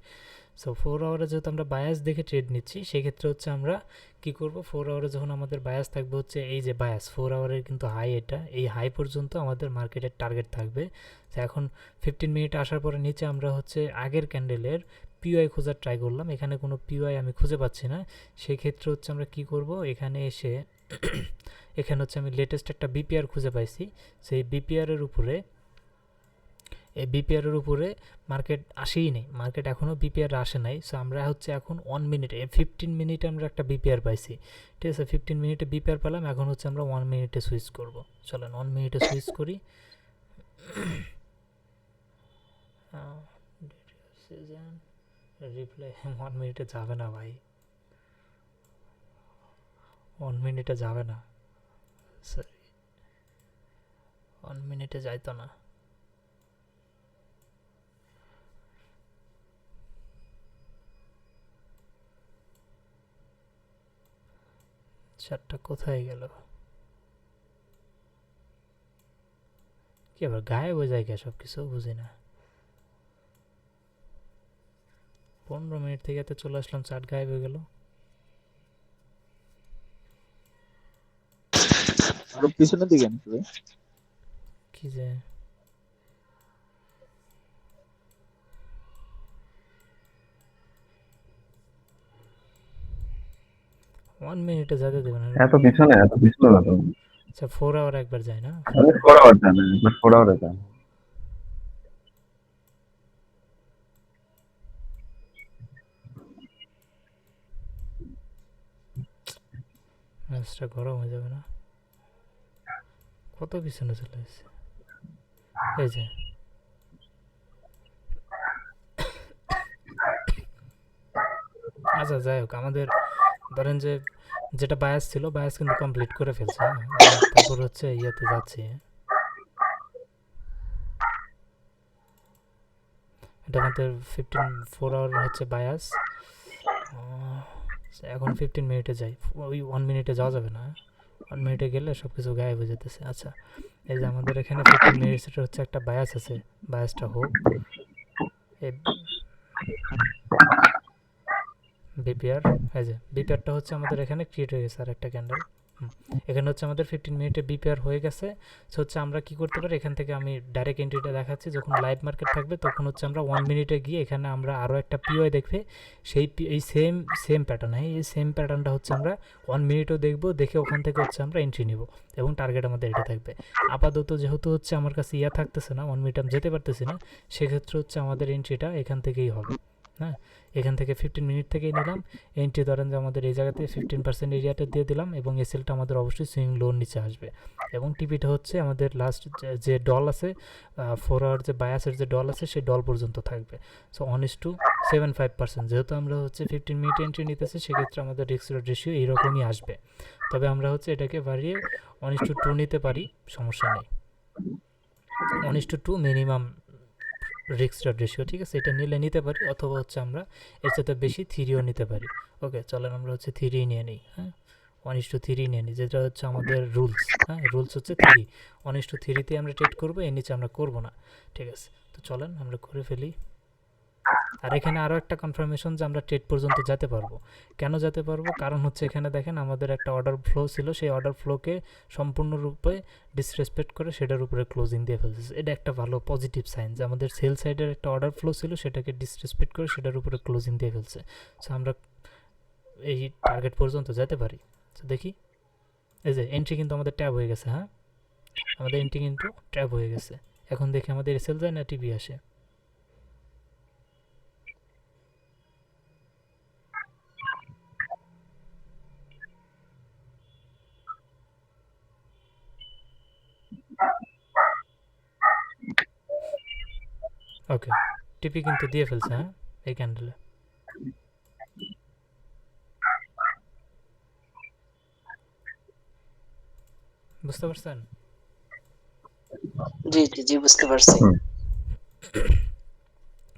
সো 4 আওয়ারে যেহেতু আমরা বায়াস দেখে ট্রেড নিচ্ছি, সেক্ষেত্রে হচ্ছে আমরা কি করব, 4 আওয়ারে যখন আমাদের বায়াস থাকবে হচ্ছে এই যে বায়াস 4 আওয়ারের কিন্তু হাই, এটা এই হাই পর্যন্ত আমাদের মার্কেটের টার্গেট থাকবে। তো এখন 15 মিনিট আসার পরে নিচে আমরা হচ্ছে আগের ক্যান্ডেলের পিওআই খোঁজার ট্রাই করলাম, এখানে কোনো পিওআই আমি খুঁজে পাচ্ছি না। সেই ক্ষেত্রে হচ্ছে আমরা কি করব, এখানে এসে এখানে হচ্ছে আমি লেটেস্ট একটা বিপিআর খুঁজে পাইছি। সেই বিপিআরের উপরে, এই বিপিআরের উপরে মার্কেট আসেই নেই, মার্কেট এখনও বিপিআর আসে নাই। সো আমরা হচ্ছে এখন 1 মিনিটে 15 মিনিটে আমরা একটা বিপিআর পাইছি, ঠিক আছে? 15 মিনিটে বিপিআর পেলাম, এখন হচ্ছে আমরা 1 মিনিটে সুইচ করব। চলেন 1 মিনিটে সুইচ করি। রিপ্লাই 1 মিনিটে যাবে না ভাই, 1 মিনিটে যাবে না, সরি 1 মিনিটে যাইতো না। চারটা কোথায় গেল, কি আবার গায়েব হয়ে যায় কে, সব কিছু বুঝি না। 15 মিনিট থেকে এতে চলে আসলাম, চার্ট গায়েব হয়ে গেল। আরো পিছনের দিকে নাকি ভাই? কি যে ওয়ান মিনিটে যেতে দেবে না। এত পিছনে না তো। আচ্ছা 4 আওয়ার একবার যায় না, আমি 4 আওয়ার জানি, বাট 4 আওয়ারে জানি। ম্যাচটা গরম হয়ে যাবে না? কত পিছনে চলে এসেছে, এই যে আচ্ছা যাই হোক, আমাদের ধরেন যে যেটা বায়াস ছিল, বায়াস কিন্তু কমপ্লিট করে ফেলছে, হ্যাঁ? তারপর হচ্ছে ইয়েতে যাচ্ছি, এটা আমাদের 4 আওয়ার হচ্ছে বায়াস। এখন 15 মিনিটে যাই, ওই 1 মিনিটে যাওয়া যাবে না, 1 মিনিটে গেলে সব কিছু গায়েব হয়ে যেতেছে। আচ্ছা এই যে আমাদের এখানে 15 মিনিটসের হচ্ছে একটা বায়াস আছে, বায়াসটা হোক এই বিপিআর। এই যে বিপিআরটা হচ্ছে আমাদের এখানে ক্রিয়েট হয়ে গেছে আর একটা ক্যান্ডেল। এখানে হচ্ছে আমাদের 15 মিনিটে বিপিআর হয়ে গেছে। সো হচ্ছে আমরা কি করতে পারি, এখান থেকে আমি ডাইরেক্ট এন্ট্রিটা দেখাচ্ছি, যখন লাইভ মার্কেট থাকবে তখন হচ্ছে আমরা 1 মিনিটে গিয়ে এখানে আমরা আরও একটা পিওয়াই দেখবে, এই সেম প্যাটার্ন, হ্যাঁ এই সেম প্যাটার্নটা হচ্ছে আমরা 1 মিনিটও দেখবো, দেখে ওখান থেকে হচ্ছে আমরা এন্ট্রি নিব এবং টার্গেট আমাদের এটা থাকবে। আপাতত যেহেতু হচ্ছে আমার কাছে থাকতেছে না, 1 মিনিট আমি যেতে পারতেছি না, সেক্ষেত্রে হচ্ছে আমাদের এন্ট্রিটা এখান থেকেই হবে। হ্যাঁ, এখান থেকে 15 মিনিট থেকেই নিলাম এন্ট্রি, ধরেন যে আমাদের এই জায়গাতে 15% এরিয়াটা দিয়ে দিলাম এবং এসএলটা আমাদের অবশ্যই সুইং লোর নিচে আসবে এবং টিপিটা হচ্ছে আমাদের লাস্ট যে ডল আছে 4 আওয়ার যে বায়াসের যে ডল আছে সেই ডল পর্যন্ত থাকবে। সো 1:75%, যেহেতু আমরা হচ্ছে 15 মিনিট এন্ট্রি নিতেছি সেক্ষেত্রে আমাদের রিস্ক রেশিও এইরকমই আসবে। তবে আমরা হচ্ছে এটাকে বাড়িয়ে 1:2 নিতে পারি, সমস্যা নেই। 1:2 মিনিমাম রিস্ক রেশিও, ঠিক আছে, এটা নিতে পারি, অথবা হচ্ছে আমরা এর সাথে বেশি 3ও নিতে পারি। ওকে, চলেন আমরা হচ্ছে 3 নিয়ে নিই। হ্যাঁ, 1:3 নিয়ে নিই, যেটা হচ্ছে আমাদের রুলস। হ্যাঁ, রুলস হচ্ছে 3, 1:3তে আমরা ট্রেড করবো, এর নিচে আমরা করবো না। ঠিক আছে, তো চলেন আমরা করে ফেলি। আর এখানে আরও একটা কনফার্মেশন যে আমরা ট্রেড পর্যন্ত যেতে পারবো। কেন যেতে পারবো, কারণ হচ্ছে এখানে দেখেন আমাদের একটা অর্ডার ফ্লো ছিল, সেই অর্ডার ফ্লোকে সম্পূর্ণরূপে ডিসরেসপেক্ট করে সেটার উপরে ক্লোজিং দিয়ে ফেলছে। এটা একটা ভালো পজিটিভ সাইন যে আমাদের সেল সাইডের একটা অর্ডার ফ্লো ছিল, সেটাকে ডিসরেসপেক্ট করে সেটার উপরে ক্লোজিং দিয়ে ফেলছে। সো আমরা এই টার্গেট পর্যন্ত যেতে পারি। তো দেখি, এই যে এন্ট্রি কিন্তু আমাদের ট্যাব হয়ে গেছে। হ্যাঁ, আমাদের এন্ট্রি কিন্তু ট্যাব হয়ে গেছে। এখন দেখি আমাদের এসএল যায় না টিভি আসে। ওকে, টিপি কিন্তু দিয়ে ফেলছে। হ্যাঁ, এই ক্যান্ডেলে বুঝতে পারছেন? জি জি জি, বুঝতে পারছি।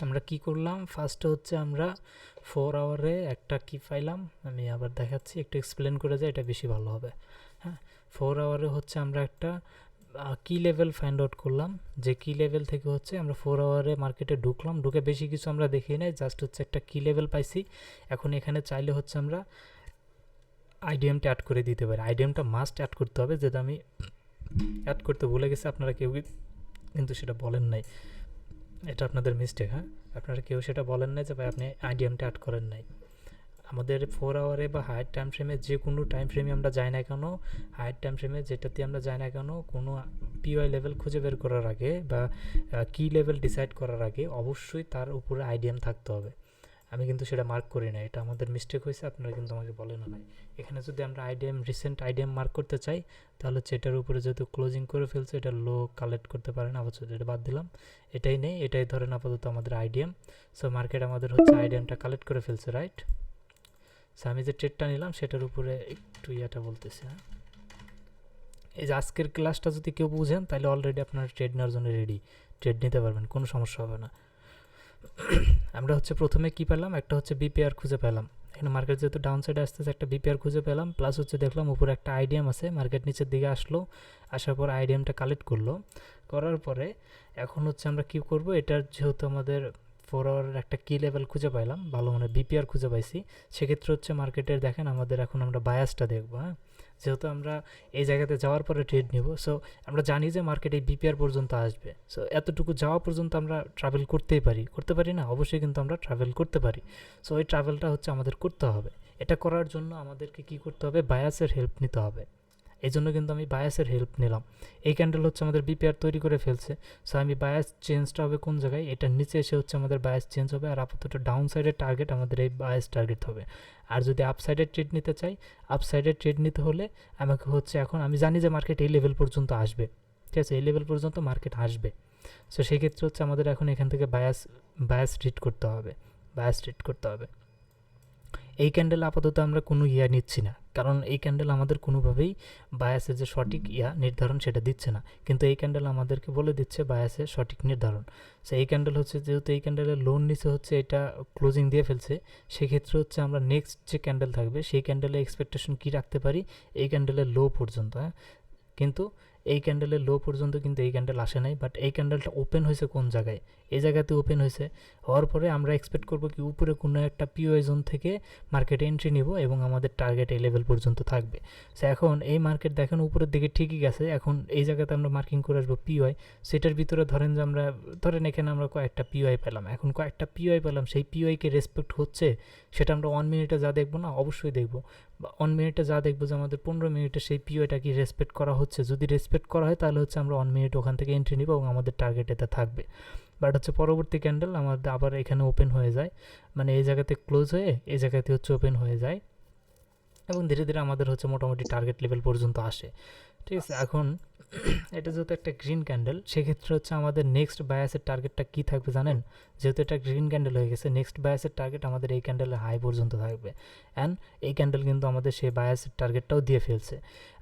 আমরা কি করলাম, ফার্স্টে হচ্ছে আমরা 4 আওয়ারে একটা কি পাইলাম, আমি আবার দেখাচ্ছি, একটু এক্সপ্লেন করে যাই, এটা বেশি ভালো হবে। হ্যাঁ, 4 আওয়ারে হচ্ছে আমরা একটা কি লেভেল ফাইন্ড আউট করলাম, যে কি লেভেল থেকে হচ্ছে আমরা 4 আওয়ারে মার্কেটে ঢুকলাম, ঢুকে বেশি কিছু আমরা দেখি নাই, জাস্ট হচ্ছে একটা কি লেভেল পাইছি। এখন এখানে চাইলে হচ্ছে আমরা আইডিএমটা অ্যাড করে দিতে পারি। আইডিএমটা মাস্ট অ্যাড করতে হবে, যেটা আমি অ্যাড করতে ভুলে গেছি, আপনারা কেউ কিন্তু সেটা বলেন নাই, এটা আপনাদের মিস্টেক। হ্যাঁ, আপনারা কেউ সেটা বলেন নাই যে ভাই আপনি আইডিএমটা অ্যাড করেন নাই। আমাদের 4 আওয়ারে বা হায়ার টাইম ফ্রেমে, যে কোনো টাইম ফ্রেমে আমরা যাই না কেন, হায়ার টাইম ফ্রেমে যেটাতে আমরা যাই না কেন, কোনো পিওয়াই লেভেল খুঁজে বের করার আগে বা কি লেভেল ডিসাইড করার আগে অবশ্যই তার উপরে আইডিএম থাকতে হবে। আমি কিন্তু সেটা মার্ক করি না, এটা আমাদের মিস্টেক হয়েছে, আপনারা কিন্তু আমাকে বলেন না। এখানে যদি আমরা রিসেন্ট আইডিএম মার্ক করতে চাই, তাহলে হচ্ছে এটার উপরে যেহেতু ক্লোজিং করে ফেলছে, এটা লো কালেক্ট করতে পারে না, আপাতত এটা বাদ দিলাম, এটাই নেই, এটাই ধরেন আপাতত আমাদের আইডিএম। সো মার্কেট আমাদের হচ্ছে আইডিএমটা কালেক্ট করে ফেলছে, রাইট? সো আমি যে ট্রেডটা নিলাম সেটার উপরে একটু ইয়াটা বলতেছি। হ্যাঁ, এই যে আজকের ক্লাসটা যদি কেউ বুঝেন, তাহলে অলরেডি আপনার ট্রেড নেওয়ার জন্য রেডি, ট্রেড নিতে পারবেন, কোনো সমস্যা হবে না। আমরা হচ্ছে প্রথমে কি পেলাম, একটা হচ্ছে বিপিআর খুঁজে পেলাম। এখানে মার্কেট যেহেতু ডাউন সাইডে আসতেছে, একটা বিপিআর খুঁজে পেলাম, প্লাস হচ্ছে দেখলাম উপরে একটা আইডিএম আছে, মার্কেট নিচের দিকে আসলো, আসার পর আইডিএমটা কালেক্ট করলো, করার পরে এখন হচ্ছে আমরা কি করব, এটার যেহেতু আমাদের 4 আওয়ারের একটা কি লেভেল খুঁজে পাইলাম, ভালো মানে বিপিআর খুঁজে পাইছি, সেক্ষেত্রে হচ্ছে মার্কেটের দেখেন আমাদের এখন আমরা বায়াসটা দেখবো। হ্যাঁ, যেহেতু আমরা এই জায়গাতে যাওয়ার পরে ট্রেড নিব, সো আমরা জানি যে মার্কেট এই বিপিআর পর্যন্ত আসবে, সো এতটুকু যাওয়া পর্যন্ত আমরা ট্রাভেল করতে পারি না, অবশ্যই কিন্তু আমরা ট্রাভেল করতে পারি। সো এই ট্রাভেলটা হচ্ছে আমাদের করতে হবে। এটা করার জন্য আমাদেরকে কি করতে হবে, বায়াসের হেল্প নিতে হবে। এই জন্য কিন্তু আমি বায়াসের হেল্প নিলাম। এই ক্যান্ডেল হচ্ছে আমাদের বিপিআর তৈরি করে ফেলছে, সো আমি বায়াস চেঞ্জটা হবে কোন জায়গায়, এটার নিচে এসে হচ্ছে আমাদের বায়াস চেঞ্জ হবে, আর আপাতত ডাউন সাইডের টার্গেট আমাদের এই বায়াস টার্গেট হবে। আর যদি আপসাইডের ট্রেড নিতে চাই, আপসাইডের ট্রেড নিতে হলে আমাকে হচ্ছে, এখন আমি জানি যে মার্কেট এই লেভেল পর্যন্ত আসবে, ঠিক আছে, এই লেভেল পর্যন্ত মার্কেট আসবে, সো সেই ক্ষেত্রে হচ্ছে আমাদের এখন এখান থেকে বায়াস ট্রিট করতে হবে। এই ক্যান্ডেল আপাতত আমরা কোনো নিচ্ছি না, কারণ এই ক্যান্ডেল আমাদের কোনোভাবেই বায়াসের যে সঠিক নির্ধারণ সেটা দিচ্ছে না, কিন্তু এই ক্যান্ডেল আমাদেরকে বলে দিচ্ছে বায়াসের সঠিক নির্ধারণ। সো এই ক্যান্ডেল হচ্ছে, যেহেতু এই ক্যান্ডেলের লোন নিচে হচ্ছে এটা ক্লোজিং দিয়ে ফেলছে, সেক্ষেত্রে হচ্ছে আমরা নেক্সট যে ক্যান্ডেল থাকবে সেই ক্যান্ডেলের এক্সপেকটেশন কী রাখতে পারি, এই ক্যান্ডেলের লো পর্যন্ত। হ্যাঁ, কিন্তু এই ক্যান্ডেলের লো পর্যন্ত কিন্তু এই ক্যান্ডেল আসে নাই, বাট এই ক্যান্ডেলটা ওপেন হয়েছে কোন জায়গায়, এই জায়গাতে ওপেন হয়েছে। হওয়ার পরে আমরা এক্সপেক্ট করবো কি উপরে কোনো একটা পিওআই জোন থেকে মার্কেটে এন্ট্রি নিব এবং আমাদের টার্গেট এই লেভেল পর্যন্ত থাকবে। সো এখন এই মার্কেট দেখেন উপরের দিকে ঠিকই গেছে, এখন এই জায়গাতে আমরা মার্কিং করে আসবো পিওআই, সেটার ভিতরে ধরেন যে আমরা ধরেন এখানে আমরা কয়েকটা পিওআই পেলাম, এখন কয়েকটা পিওআই পেলাম, সেই পিওআইকে রেসপেক্ট হচ্ছে সেটা আমরা 1 মিনিটে যা দেখবো না, অবশ্যই দেখবো। 1 মিনিটে যা দেখবো যে আমাদের 15 মিনিটে সেই পিওআইটা কি রেসপেক্ট করা হচ্ছে, যদি রেসপেক্ট করা হয় তাহলে হচ্ছে আমরা 1 মিনিট ওখান থেকে এন্ট্রি নিব এবং আমাদের টার্গেট এতে থাকবে। বাট হচ্ছে পরবর্তী ক্যান্ডেল আমাদের আবার এখানে ওপেন হয়ে যায়, মানে এই জায়গাতে ক্লোজ হয়ে এই জায়গাতে হচ্ছে ওপেন হয়ে যায় এবং ধীরে ধীরে আমাদের হচ্ছে মোটামুটি টার্গেট লেভেল পর্যন্ত আসে, ঠিক আছে। এখন এটা যেহেতু একটা গ্রিন ক্যান্ডেল, সেক্ষেত্রে হচ্ছে আমাদের নেক্সট বায়াসের টার্গেটটা কী থাকবে জানেন? যেহেতু এটা গ্রিন ক্যান্ডেল হয়ে গেছে, নেক্সট বায়াসের টার্গেট আমাদের এই ক্যান্ডেলের হাই পর্যন্ত থাকবে। অ্যান্ড এই ক্যান্ডেল কিন্তু আমাদের সেই বায়াসের টার্গেটটাও দিয়ে ফেলছে।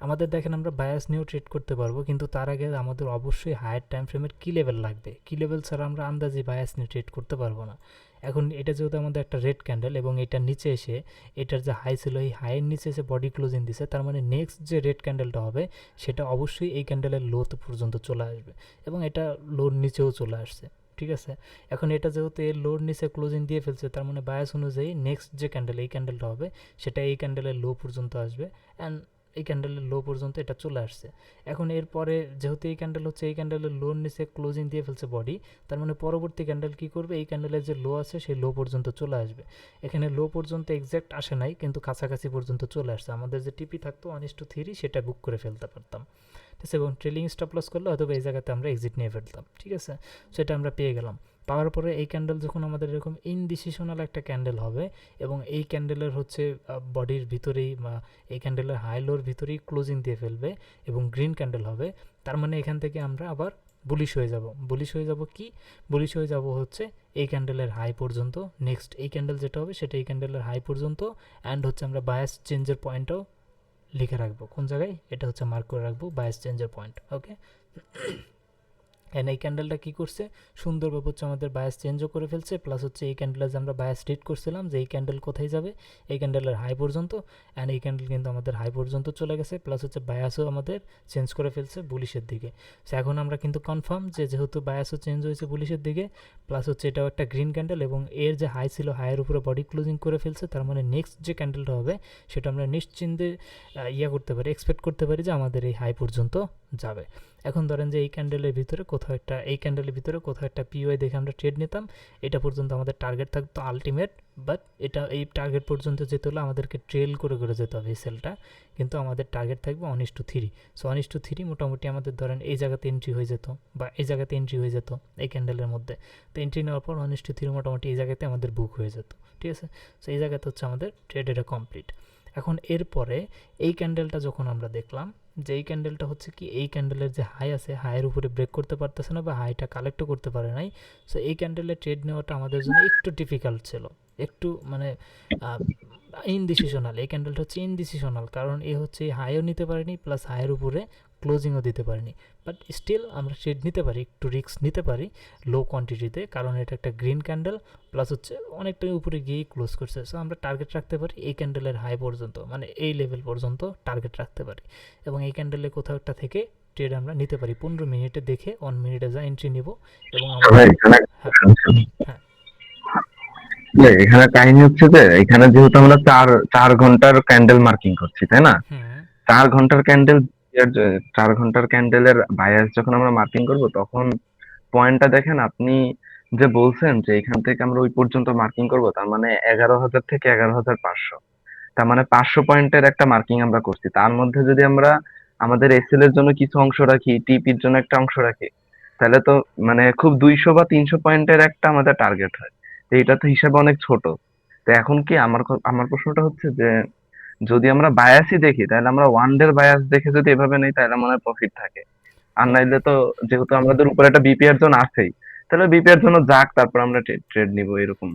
আমাদের দেখেন আমরা বায়াস নিয়েও ট্রেড করতে পারবো, কিন্তু তার আগে আমাদের অবশ্যই হায়ার টাইম ফ্রেমের কী লেভেল লাগবে, কী লেভেল ছাড়া আমরা আন্দাজে বায়াস নিয়ে ট্রেড করতে পারবো না। এখন এটা যেহেতু আমাদের একটা রেড ক্যান্ডেল এবং এটার নিচে এসে এটার যে হাই ছিল এই হাইয়ের নিচে এসে বডি ক্লোজিং দিছে, তার মানে নেক্সট যে রেড ক্যান্ডেলটা হবে সেটা অবশ্যই এই ক্যান্ডেলের লো পর্যন্ত চলে আসবে এবং এটা লোর নিচেও চলে আসছে, ঠিক আছে। এখন এটা যেহেতু এর লোর নিচে ক্লোজিং দিয়ে ফেলছে, তার মানে বায়াস অনুযায়ী নেক্সট যে ক্যান্ডেল এই ক্যান্ডেলটা হবে সেটা এই ক্যান্ডেলের লো পর্যন্ত আসবে অ্যান্ড এই ক্যান্ডেলের লো পর্যন্ত এটা চলে আসছে। এখন এরপরে যেহেতু এই ক্যান্ডেল হচ্ছে এই ক্যান্ডেলের লোর নিচে ক্লোজিং দিয়ে ফেলছে বডি, তার মানে পরবর্তী ক্যান্ডেল কী করবে, এই ক্যান্ডেলের যে লো আছে সেই লো পর্যন্ত চলে আসবে। এখানে লো পর্যন্ত এক্স্যাক্ট আসে নাই, কিন্তু কাছাকাছি পর্যন্ত চলে আসছে। আমাদের যে টিপি থাকতো 1:3 সেটা বুক করে ফেলতে পারতাম, ঠিক আছে, এবং ট্রেলিং স্টপ লস করলে অথবা এই জায়গাতে আমরা এক্সিট নিয়ে ফেলতাম, ঠিক আছে। সেটা আমরা পেয়ে গেলাম। পাওয়ার পরে এই ক্যান্ডেল যখন আমাদের এরকম ইনডিসিশনাল একটা ক্যান্ডেল হবে এবং এই ক্যান্ডেলের হচ্ছে বডির ভিতরেই এই ক্যান্ডেলের হাই লোর ভিতরেই ক্লোজিং দিয়ে ফেলবে এবং গ্রিন ক্যান্ডেল হবে, তার মানে এখান থেকে আমরা আবার বুলিশ হয়ে যাব। বুলিশ হয়ে যাব কি? বুলিশ হয়ে যাব হচ্ছে এই ক্যান্ডেলের হাই পর্যন্ত, নেক্সট এই ক্যান্ডেল যেটা হবে সেটা এই ক্যান্ডেলের হাই পর্যন্ত, অ্যান্ড হচ্ছে আমরা বায়াস চেঞ্জের পয়েন্টও লিখে রাখবো কোন জায়গায়, এটা হচ্ছে মার্ক করে রাখবো বায়াস চেঞ্জের পয়েন্ট, ওকে। এন্ড এই ক্যান্ডেলটা কী করছে, সুন্দরভাবে হচ্ছে আমাদের বায়াস চেঞ্জও করে ফেলছে, প্লাস হচ্ছে এই ক্যান্ডেলে যে আমরা বায়াস রিড করছিলাম যে এই ক্যান্ডেল কোথায় যাবে, এই ক্যান্ডেলের হাই পর্যন্ত, অ্যান্ড এই ক্যান্ডেল কিন্তু আমাদের হাই পর্যন্ত চলে গেছে, প্লাস হচ্ছে বায়াসও আমাদের চেঞ্জ করে ফেলছে বুলিশের দিকে। সো এখন আমরা কিন্তু কনফার্ম যে যেহেতু বায়াসও চেঞ্জ হয়েছে বুলিশের দিকে, প্লাস হচ্ছে এটাও একটা গ্রিন ক্যান্ডেল এবং এর যে হাই ছিল হাইয়ের উপরে বডি ক্লোজিং করে ফেলছে, তার মানে নেক্সট যে ক্যান্ডেলটা হবে সেটা আমরা নিশ্চিন্তে করতে পারি, এক্সপেক্ট করতে পারি যে আমাদের এই হাই পর্যন্ত যাবে। এখন ধরেন যে এই ক্যান্ডেলের ভিতরে কোথাও একটা পিওআই দেখে আমরা ট্রেড নিতাম, এটা পর্যন্ত আমাদের টার্গেট থাকতো আলটিমেট, বাট এটা এই টার্গেট পর্যন্ত যেতে হলে আমাদেরকে ট্রেল করে করে যেতে হবে এই সেলটা, কিন্তু আমাদের টার্গেট থাকবে 1:3। সো 1:3 মোটামুটি আমাদের ধরেন এই জায়গাতে এন্ট্রি হয়ে যেত বা এই জায়গাতে এন্ট্রি হয়ে যেত এই ক্যান্ডেলের মধ্যে, তো এন্ট্রি নেওয়ার পর 1:3 মোটামুটি এই জায়গাতে আমাদের বুক হয়ে যেত, ঠিক আছে। সো এই জায়গাতে হচ্ছে আমাদের ট্রেড এটা কমপ্লিট। এখন এরপরে এই ক্যান্ডেলটা যখন আমরা দেখলাম যে এই ক্যান্ডেলটা হচ্ছে কি এই ক্যান্ডেলের যে হাই আছে হাইয়ের উপরে ব্রেক করতে পারতেছে না বা হাইটা কালেক্টও করতে পারে নাই, সো এই ক্যান্ডেলের ট্রেড নেওয়াটা আমাদের জন্য একটু ডিফিকাল্ট ছিল, একটু মানে ইনডিসিশনাল। এই ক্যান্ডেলটা হচ্ছে ইনডিসিশনাল, কারণ এ হচ্ছে হাইও নিতে পারেনি প্লাস হাইয়ের উপরে ক্লোজিংও দিতে পারেনি, বাট স্টিল আমরা ট্রেড নিতে পারি, একটু রিস্ক নিতে পারি লো কোয়ান্টিটিতে, কারণ এটা একটা গ্রিন ক্যান্ডেল প্লাস হচ্ছে অনেকটাই উপরে গিয়েই ক্লোজ করছে। সো আমরা টার্গেট রাখতে পারি এই ক্যান্ডেলের হাই পর্যন্ত, মানে এই লেভেল পর্যন্ত টার্গেট রাখতে পারি এবং এই ক্যান্ডেলে কোথাও একটা থেকে ট্রেড আমরা নিতে পারি 15 মিনিটে দেখে 1 মিনিটে যা এন্ট্রি নিব এবং এখানে কাহিনী হচ্ছে যে এখানে যেহেতু আমরা 4 ঘন্টার ক্যান্ডেল মার্কিং করছি, তাই না? 4 ঘন্টার ক্যান্ডেল 4 ঘন্টার ক্যান্ডেলের বায়াস যখন আমরা মার্কিং করব তখন পয়েন্টটা দেখেন, আপনি যে বলছেন যে এখান থেকে আমরা ওই পর্যন্ত মার্কিং করব, তার মানে 11,000 থেকে 11,500, তার মানে 500 পয়েন্টের একটা মার্কিং আমরা করছি। তার মধ্যে যদি আমরা আমাদের এসএল এর জন্য কিছু অংশ রাখি, টিপির জন্য একটা অংশ রাখি, তাহলে তো মানে খুব 200 বা 300 পয়েন্টের একটা আমাদের টার্গেট হয়। তো এটা তো হিসাবে অনেক ছোট। তো এখন কি আমার প্রশ্নটা হচ্ছে যে যদি আমরা বায়াসই দেখি তাহলে আমরা ওয়ান ডে বায়াস দেখে যদি এভাবে নেই তাহলে মনে হয় প্রফিট থাকে, আর নাইলে তো যেহেতু আমাদের উপরে একটা বিপিআর জোন আছেই, তাহলে বিপিআর জন্য যাক, তারপর আমরা ট্রেড নিব এরকম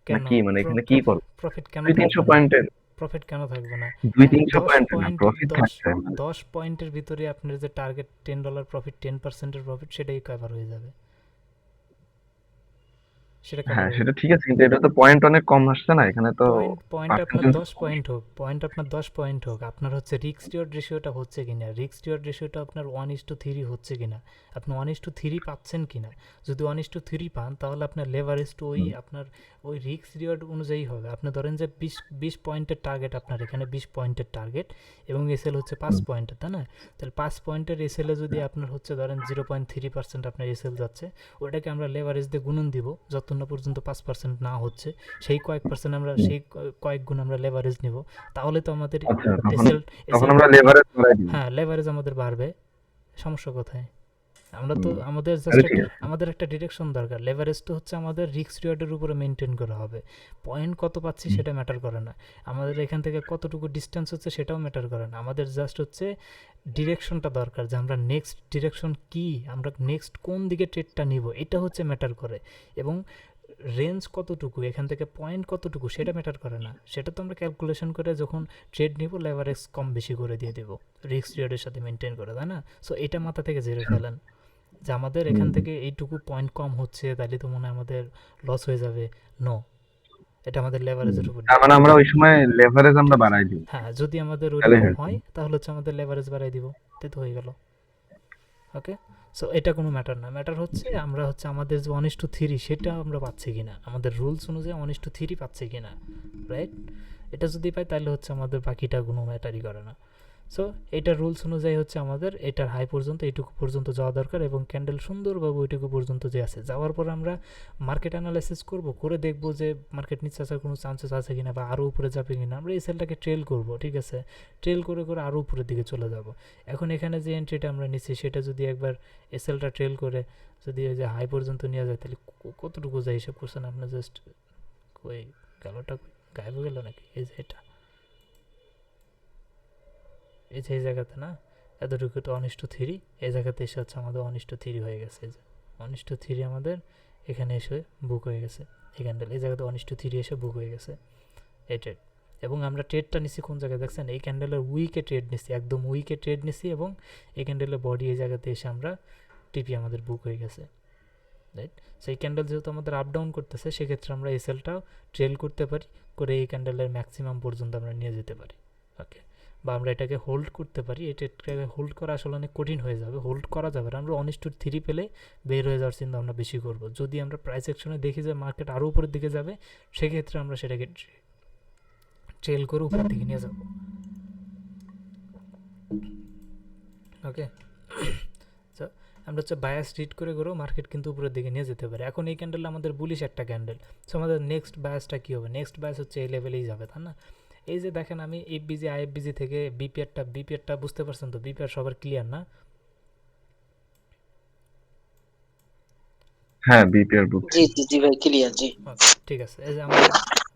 নাকি? মানে এখানে কি করব? প্রফিট কেন 200-300 পয়েন্টের প্রফিট কেন থাকবে না? 200-300 পয়েন্টের না প্রফিট থাকছে। 10 পয়েন্টের ভিতরে আপনার যে টার্গেট $10 প্রফিট, 10% এর প্রফিট সেটাই কভার হয়ে যাবে। সেটা হ্যাঁ কাভার সেটা ঠিক আছে, কিন্তু এটা তো পয়েন্ট অনেক কম আসছে না এখানে তো, পয়েন্ট আপনার পার্সেন্টেজ 10 পয়েন্ট হোক, পয়েন্ট আপনার 10 পয়েন্ট হোক, আপনার হচ্ছে রিস্ক রিওয়ার্ড রেশিওটা হচ্ছে কিনা, রিস্ক রিওয়ার্ড রেশিওটা আপনার 1:3 হচ্ছে কিনা, আপনি 1:3 পাচ্ছেন কিনা। যদি 1:3 পান তাহলে আপনার লেভারেজ টু ওই আপনার ওই রিস্ক রিওয়ার্ড অনুযায়ী হবে। আপনি ধরেন যে 20 পয়েন্টের টার্গেট, আপনার এখানে 20 পয়েন্টের টার্গেট এবং এসএল হচ্ছে 5 পয়েন্টের, তাই না? তাহলে 5 পয়েন্টের এসএলে যদি আপনার হচ্ছে ধরেন 0.3% আপনার এসএল যাচ্ছে, ওটাকে আমরা লেভারেজ দিয়ে গুণন দিব যতক্ষণ না পর্যন্ত 5% না হচ্ছে, সেই কয়েক পার্সেন্ট আমরা সেই কয়েক গুণ আমরা লেভারেজ নিব, তাহলে তো আমাদের আচ্ছা তখন এসএল তখন এসএলটা আমরা লেভারেজ বাড়াই দিই। হ্যাঁ লেভারেজ আমাদের বাড়বে। সমস্যা কোথায়? আমরা তো আমাদের জাস্ট তাহলে ঠিক একটা আছে। আমাদের একটা ডিরেকশন দরকার। লেভারেজ তো হচ্ছে আমাদের রিস্ক রিওয়ার্ডের উপরে মেনটেন করা হবে। পয়েন্ট কত পাচ্ছি সেটা ম্যাটার করে না, আমাদের এখান থেকে কতটুকু ডিস্টেন্স হচ্ছে সেটাও ম্যাটার করে না, আমাদের জাস্ট হচ্ছে ডিরেকশনটা দরকার, যে আমরা নেক্সট ডিরেকশন কি, আমরা নেক্সট কোন দিকে ট্রেডটা নিব, এটা হচ্ছে ম্যাটার করে। এবং রেঞ্জ কতটুকু, এখান থেকে পয়েন্ট কতটুকু সেটা ম্যাটার করে না, সেটা তো আমরা ক্যালকুলেশন করে যখন ট্রেড নিব লেভারেজ কম বেশি করে দিয়ে দেবো রিস্ক রিওয়ার্ডের সাথে মেনটেন করে, তাই না? সো এটা মাথা থেকে ঝেড়ে ফেলেন যে আমাদের এখান থেকে এইটুকু পয়েন্ট কম হচ্ছে তাহলে তো মনে হয় আমাদের লস হয়ে যাবে। নো, এটা আমাদের লেভারেজের উপর তার মানে আমরা ওই সময় লেভারেজ আমরা বাড়াই দিই, হ্যাঁ যদি আমাদের তাহলে ওইরকম হয়েছে। হয় তাহলে হচ্ছে আমাদের লেভারেজ বাড়াই দিব, তাই তো হয়ে গেল। ওকে, সো এটা কোনো ম্যাটার না, ম্যাটার হচ্ছে আমরা হচ্ছে আমাদের যে 1:3 সেটা আমরা পাচ্ছি কিনা, আমাদের রুলস অনুযায়ী 1:3 পাচ্ছি কিনা, রাইট? এটা যদি পাই তাহলে হচ্ছে আমাদের বাকিটা কোনো ম্যাটারই করে না। সো এটা রুলস অনুযায়ী হচ্ছে আমাদের এটার হাই পর্যন্ত এইটুকু পর্যন্ত যাওয়া দরকার, এবং ক্যান্ডেল সুন্দরভাবে ওইটুকু পর্যন্ত যে আছে যাওয়ার পর আমরা মার্কেট অ্যানালাইসিস করব, করে দেখব যে মার্কেট নিচে আসার কোনো চান্সেস আছে কিনা বা আরও উপরে যাবে কিনা, আমরা এই সেলটাকে ট্রেল করব, ঠিক আছে? ট্রেল করে করে আরও উপরের দিকে চলে যাব। এখন এখানে যে এন্ট্রিটা আমরা নিচ্ছি সেটা যদি একবার এসএলটা ট্রেল করে যদি ওই যে হাই পর্যন্ত নিয়ে যায় তাহলে কতটুকু যায় হিসাব করছেন আপনার? জাস্ট ওই গেলোটা গায়েব হয়ে গেল নাকি? এই যে এটা, এই যে এই জায়গাতে না, এতটুকু তো 1:3, এই জায়গাতে এসে হচ্ছে আমাদের 1:3 হয়ে গেছে, এই যে 1:3 আমাদের এখানে এসে বুক হয়ে গেছে, এই ক্যান্ডেল এই জায়গাতে 1:3 এসে বুক হয়ে গেছে এই ট্রেড। এবং আমরা ট্রেডটা নিছি কোন জায়গায় দেখছেন? এই ক্যান্ডেলের উইকে ট্রেড নিছি, একদম উইকে ট্রেড নিছি, এবং এই ক্যান্ডেলের বডি এই জায়গাতে এসে আমরা টিপি আমাদের বুক হয়ে গেছে, রাইট? সেই ক্যান্ডেল যেহেতু আমাদের আপ ডাউন করতেছে সেক্ষেত্রে আমরা এসএলটাও ট্রেল করতে পারি, করে এই ক্যান্ডেলের ম্যাক্সিমাম পর্যন্ত আমরা নিয়ে যেতে পারি। ওকে, বা আমরা এটাকে হোল্ড করতে পারি, এটাকে হোল্ড করা আসলে অনেক কঠিন হয়ে যাবে, হোল্ড করা যাবে না, আমরা 1:3 পেলে বের হয়ে যাওয়ার চিন্তা আমরা বেশি করব। যদি আমরা প্রাইস অ্যাকশনে দেখি যে মার্কেট আরও উপরের দিকে যাবে সেক্ষেত্রে আমরা সেটাকে ট্রেল করে উপর দিকে নিয়ে যাব। ওকে, আমরা হচ্ছে বায়াস রিড করে করেও মার্কেট কিন্তু উপরের দিকে নিয়ে যেতে পারে। এখন এই ক্যান্ডেল আমাদের বুলিশ একটা ক্যান্ডেল, সো আমাদের নেক্সট বায়াসটা কী হবে? নেক্সট বায়াস হচ্ছে এই লেভেলেই যাবে, তাই না? এই যে দেখেন আমি এফবিজি আইএফবিজি থেকে বিপিআরটা বুঝতে পারছেন তো? বিপিআর সবার ক্লিয়ার না? হ্যাঁ বিপিআর বুক। জি জি জি ভাই, ক্লিয়ার। জি ওকে ঠিক আছে, এই যে আমাদের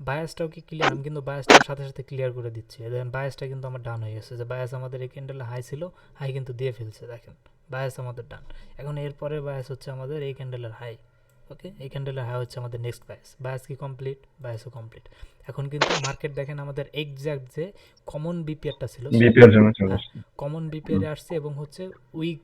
বায়াসটাও কি ক্লিয়ার? আমি কিন্তু বায়াসটার সাথে সাথে ক্লিয়ার করে দিচ্ছি। দেখেন বায়াসটা কিন্তু আমার ডান হয়ে গেছে, যে বায়াস আমাদের এই ক্যান্ডেলে হাই ছিল, হাই কিন্তু দিয়ে ফেলছে, দেখেন বায়াস আমাদের ডান। এখন এরপরে বায়াস হচ্ছে আমাদের এই ক্যান্ডেলের হাই। ওকে, এই ক্যান্ডেলের হাই হচ্ছে আমাদের নেক্সট বায়াস। বায়াস কি কমপ্লিট? বায়াসও কমপ্লিট। এখন কিন্তু মার্কেট দেখেন আমাদের এক্স্যাক্ট যে কমন বিপিআরটা ছিল বিপিআর জন্য চলে হ্যাঁ আসছে। কমন বিপিআরে আসছে, এবং হচ্ছে উইক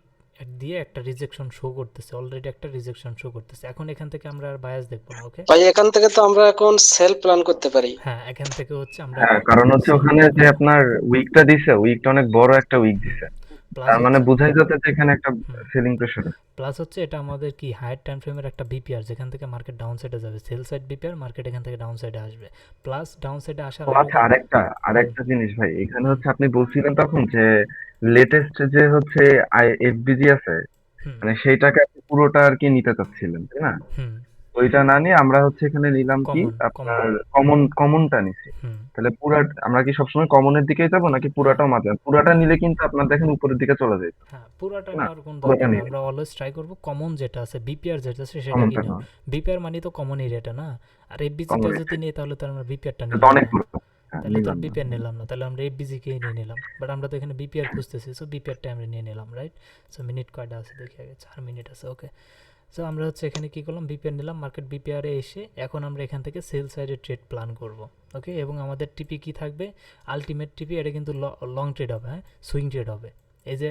দিয়ে একটা রিজেকশন শো করতেছে, অলরেডি একটা রিজেকশন শো করতেছে। এখন এখান থেকে আমরা আর বায়াস দেখবো না। ওকে, ভাই, এখান থেকে তো আমরা এখন সেল প্ল্যান করতে পারি। হ্যাঁ এখান থেকে হচ্ছে আমরা হ্যাঁ কারণ হচ্ছে ওখানে যে আপনার উইকটা দিছে, উইকটা অনেক বড় একটা উইক দিছে, প্লাস তার মানে হচ্ছে বোঝাই যাচ্ছে যে এখানে একটা সেলিং প্রেশার আছে। প্লাস হচ্ছে এটা আমাদের কি হায়ার টাইম ফ্রেমের একটা বিপিআর, যেখান থেকে মার্কেট ডাউন সাইডে যাবে, সেল সাইড বিপিআর, মার্কেট এখান থেকে ডাউন সাইডে আসবে। প্লাস ডাউন সাইডে আসার ও আগে আচ্ছা, আরেকটা জিনিস ভাই, এখানে হচ্ছে আপনি বলছিলেন তখন যে লেটেস্ট যে হচ্ছে এফবিজি আছে, হুম মানে সেইটাকে আপনি পুরোটা আর কি নিতে চাচ্ছিলেন তাই না? হুম ওইটা না নিয়ে আমরা হচ্ছে এখানে নিলাম কি কমন আপনার কমনটা নিছি। হুম তাহলে আমরা কি সবসময় কমনের দিকেই যাবো নাকি পুরাটাও মাঝে? পুরাটা নিলে কিন্তু আপনার দেখেন উপরের দিকে চলে যায়, হ্যাঁ পুরাটা তাই না? নেওয়ার কোনো পুরাটা দরকার নেই, নিয়ে আমরা অলওয়েজ ট্রাই করবো কমন যেটা আছে, বিপিআর যেটা আছে সেটা কমনটা কিনে। নেওয়া, বিপিআর মানে তো কমনই রেটে না, আর এফবিজিটা কমন যদি নিই তাহলে তো আমরা বিপিআরটা এটা তো নিলাম অনেক না, পুরো। হ্যাঁ তাহলে তো নিলাম না। বিপিআর নিলাম না, তাহলে আমরা এফবিজিকেই নিয়ে নিলাম। বাট আমরা তো এখানে বিপিআর খুঁজতেছি, সো বিপিআরটা আমরা নিয়ে নিলাম, রাইট? সো মিনিট কয়টা আছে দেখি আগে, 4 মিনিট আছে। ওকে, সো আমরা হচ্ছে এখানে কী করলাম, বিপিআর নিলাম, মার্কেট বিপিআরে এসে এখন আমরা এখান থেকে সেল সাইডে ট্রেড প্ল্যান করব। ওকে, এবং আমাদের টিপি কী থাকবে? আলটিমেট টিপি, এটা কিন্তু লং ট্রেড হবে, হ্যাঁ সুইং ট্রেড হবে। এই যে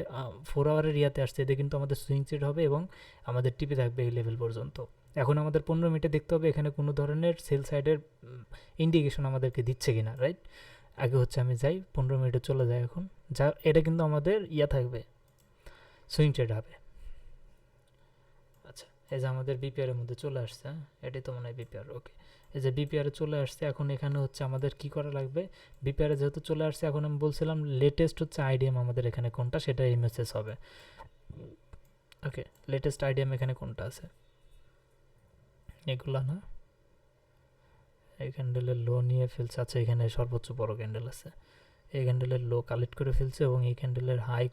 4 আওয়ারের ইয়াতে আসছে, এতে কিন্তু আমাদের সুইং ট্রেড হবে এবং আমাদের টিপি থাকবে এই লেভেল পর্যন্ত। এখন আমাদের 15 মিনিটে দেখতে হবে এখানে কোনো ধরনের সেল সাইডের ইন্ডিকেশন আমাদেরকে দিচ্ছে কিনা, রাইট? আগে হচ্ছে আমি যাই 15 মিনিটে চলে যাই এখন, যা এটা কিন্তু আমাদের ইয়া থাকবে, সুইং ট্রেড হবে। আচ্ছা, এই যে আমাদের বিপিআর এর মধ্যে চলে আসছে, হ্যাঁ এটাই তো মনে হয় বিপিআর, ওকে। এই যে বিপিআর এ চলে আসছে, এখন এখানে হচ্ছে আমাদের কি করা লাগবে, বিপিআর এ যেহেতু চলে আসছে, এখন আমি বলছিলাম লেটেস্ট হচ্ছে আইডিএম আমাদের এখানে কোনটা, সেটা এমএসএস হবে। ওকে, লেটেস্ট আইডিএম এখানে কোনটা আছে, এগুলা না, এই ক্যান্ডেলের লো নিয়ে ফেলছে। আচ্ছা, এখানে সর্বোচ্চ বড় ক্যান্ডেল আছে, এই ক্যান্ডেলের লো কালেক্ট করে ফেলছে এবং এই ক্যান্ডেলের হাই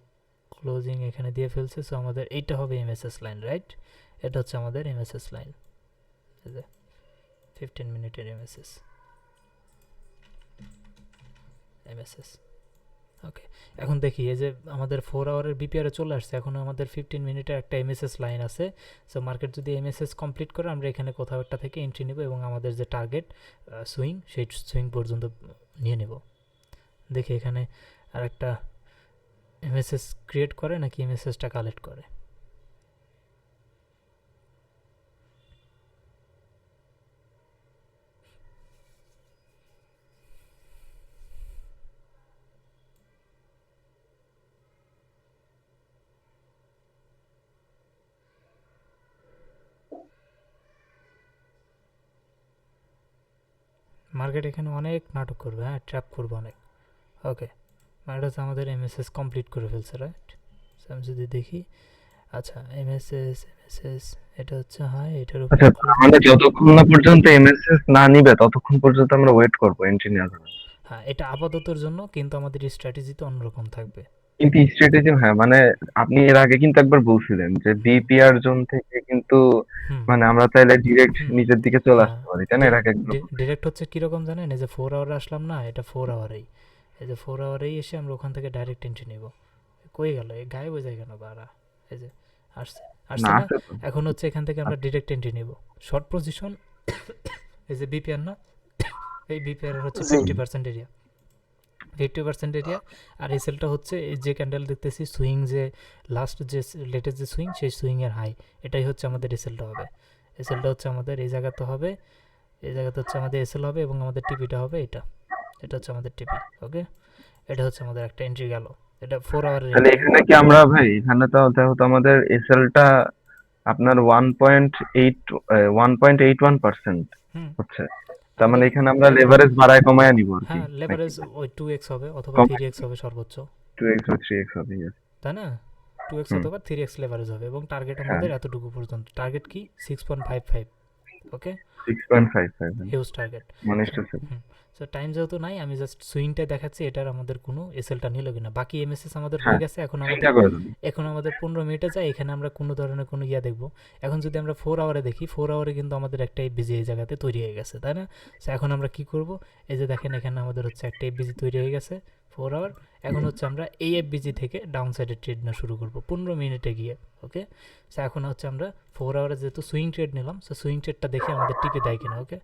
ক্লোজিং এখানে দিয়ে ফেলছে। সো আমাদের এইটা হবে এমএসএস লাইন, রাইট? এটা হচ্ছে আমাদের এমএসএস লাইন, এই যে 15 মিনিটের এমএসএস। ওকে, এখন দেখি এই যে আমাদের 4 আওয়ারের বিপিআর চলে আসছে, এখন আমাদের 15 মিনিটের একটা এমএসএস লাইন আছে। সো মার্কেট যদি এমএসএস কমপ্লিট করে আমরা এখানে কোথাও একটা থেকে এন্ট্রি নেব এবং আমাদের যে টার্গেট সুইং, সেই সুইং পর্যন্ত নিয়ে নেব। দেখি এখানে আর একটা এমএসএস ক্রিয়েট করে নাকি এমএসএসটা কালেক্ট করে। মার্কেট এখানে অনেক নাটক করবে, হ্যাঁ ট্র্যাপ করবে অনেক। ওকে, মার্কেট হচ্ছে আমাদের এমএসএস কমপ্লিট করে ফেলছে, রাইট? আমি যদি দেখি, আচ্ছা এমএসএস এটা হচ্ছে হাই, এটার উপর আচ্ছা, আমাদের যতক্ষণ না পর্যন্ত এমএসএস না নিবে ততক্ষণ পর্যন্ত আমরা ওয়েট করবো এন্ট্রি নেওয়ার জন্য। হ্যাঁ এটা আপাততর জন্য, কিন্তু আমাদের স্ট্র্যাটেজি তো অন্যরকম থাকবে। কিন্তু স্ট্র্যাটেজি, হ্যাঁ মানে আপনি এর আগে কিন্তু একবার বলছিলেন যে বিপিআর জোন থেকে কিন্তু হুম মানে আমরা চাইলে ডিরেক্ট হুম নিচের দিকে চলে হ্যাঁ, আসতে পারি, তাই না? এর আগে একবার ডিরেক্ট হচ্ছে কীরকম জানেন, এই যে 4 আওয়ারে আসলাম না, এটা 4 আওয়ারেই, এই যে 4 আওয়ারেই এসে আমরা ওখান থেকে ডাইরেক্ট এন্ট্রি নেব। কই গেল এই গায়েব হয়ে যায় কেন বাড়া, এই যে আসছে না আসছে না, আছে তো। এখন হচ্ছে এখান থেকে আমরা ডিরেক্ট এন্ট্রি নেব। শর্ট পজিশন, এই যে বিপিআর না, এই বিপিআর হচ্ছে জি 50% এরিয়া, 50% এরিয়া। আর এই সেলটা হচ্ছে এই যে ক্যান্ডেল দেখতেছি সুইং, যে লাস্ট যে লেটেস্ট যে সুইং, সেই সুইংয়ের হাই, এটাই হচ্ছে আমাদের এসএলটা হবে। এসএলটা হচ্ছে আমাদের এই জায়গাতে হবে, এই জায়গাতে হচ্ছে আমাদের এসএল হবে এবং আমাদের টিপিটা হবে এটা, এটা হচ্ছে আমাদের টিপি। ওকে, এটা হচ্ছে আমাদের একটা এন্ট্রি গেল, এটা 4 আওয়ারের তাহলে এন্ট্রি। এখানে কি আমরা ভাই, এখানে তো যেহেতু আমাদের এসএলটা আপনার 1.81% হুম, হচ্ছে, তার মানে আমাদের এখানে আমরা লেভারেজ বাড়ায় কমায় নিব আর কি, হ্যাঁ নাকি লেভারেজ ওই 2x হবে অথবা কম 3x হবে সর্বোচ্চ, 2x বা 3x হবে? Yes. তাই না? 2x হুম, অথবা 3x লেভারেজ হবে এবং টার্গেট হ্যাঁ, আমাদের এতটুকু পর্যন্ত। টার্গেট কি 6.55। ওকে, 6.55 হিউজ টার্গেট। মানে সো স্টেশন। সো টাইম যেহেতু নাই, আমি জাস্ট সুইংটা দেখাচ্ছি, এটার আমাদের কোনো এসএলটা নিল কিনা। বাকি এমএসএস আমাদের হয়ে হ্যাঁ, গেছে, এখন চিন্তা আমাদের করে দেবো। 15 মিনিটে যায়, এখানে আমরা কোনো ধরনের কোনো ইয়া দেখবো। এখন যদি আমরা 4 আওয়ারে দেখি, 4 আওয়ারে কিন্তু আমাদের একটা এফবিজি এই জায়গাতে তৈরি হয়ে গেছে, তাই না? সো এখন আমরা কি করব, এই যে দেখেন এখানে আমাদের হচ্ছে একটা এফবিজি তৈরি হয়ে গেছে 4 আওয়ার। এখন হচ্ছে আমরা এই এফবিজি থেকে ডাউন সাইডে ট্রেড নেওয়া শুরু করব 15 মিনিটে গিয়ে। ওকে, সো এখন হচ্ছে আমরা 4 আওয়ারে যেহেতু সুইং ট্রেড নিলাম, সো সুইং ট্রেডটা দেখে আমাদের টিপে দেয় কিনা। ওকে,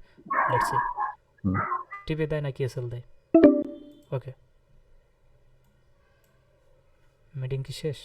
লেটস সি, হুম। টিপে দেয় নাকি এসএল দেয়। ওকে, মিটিং কি শেষ?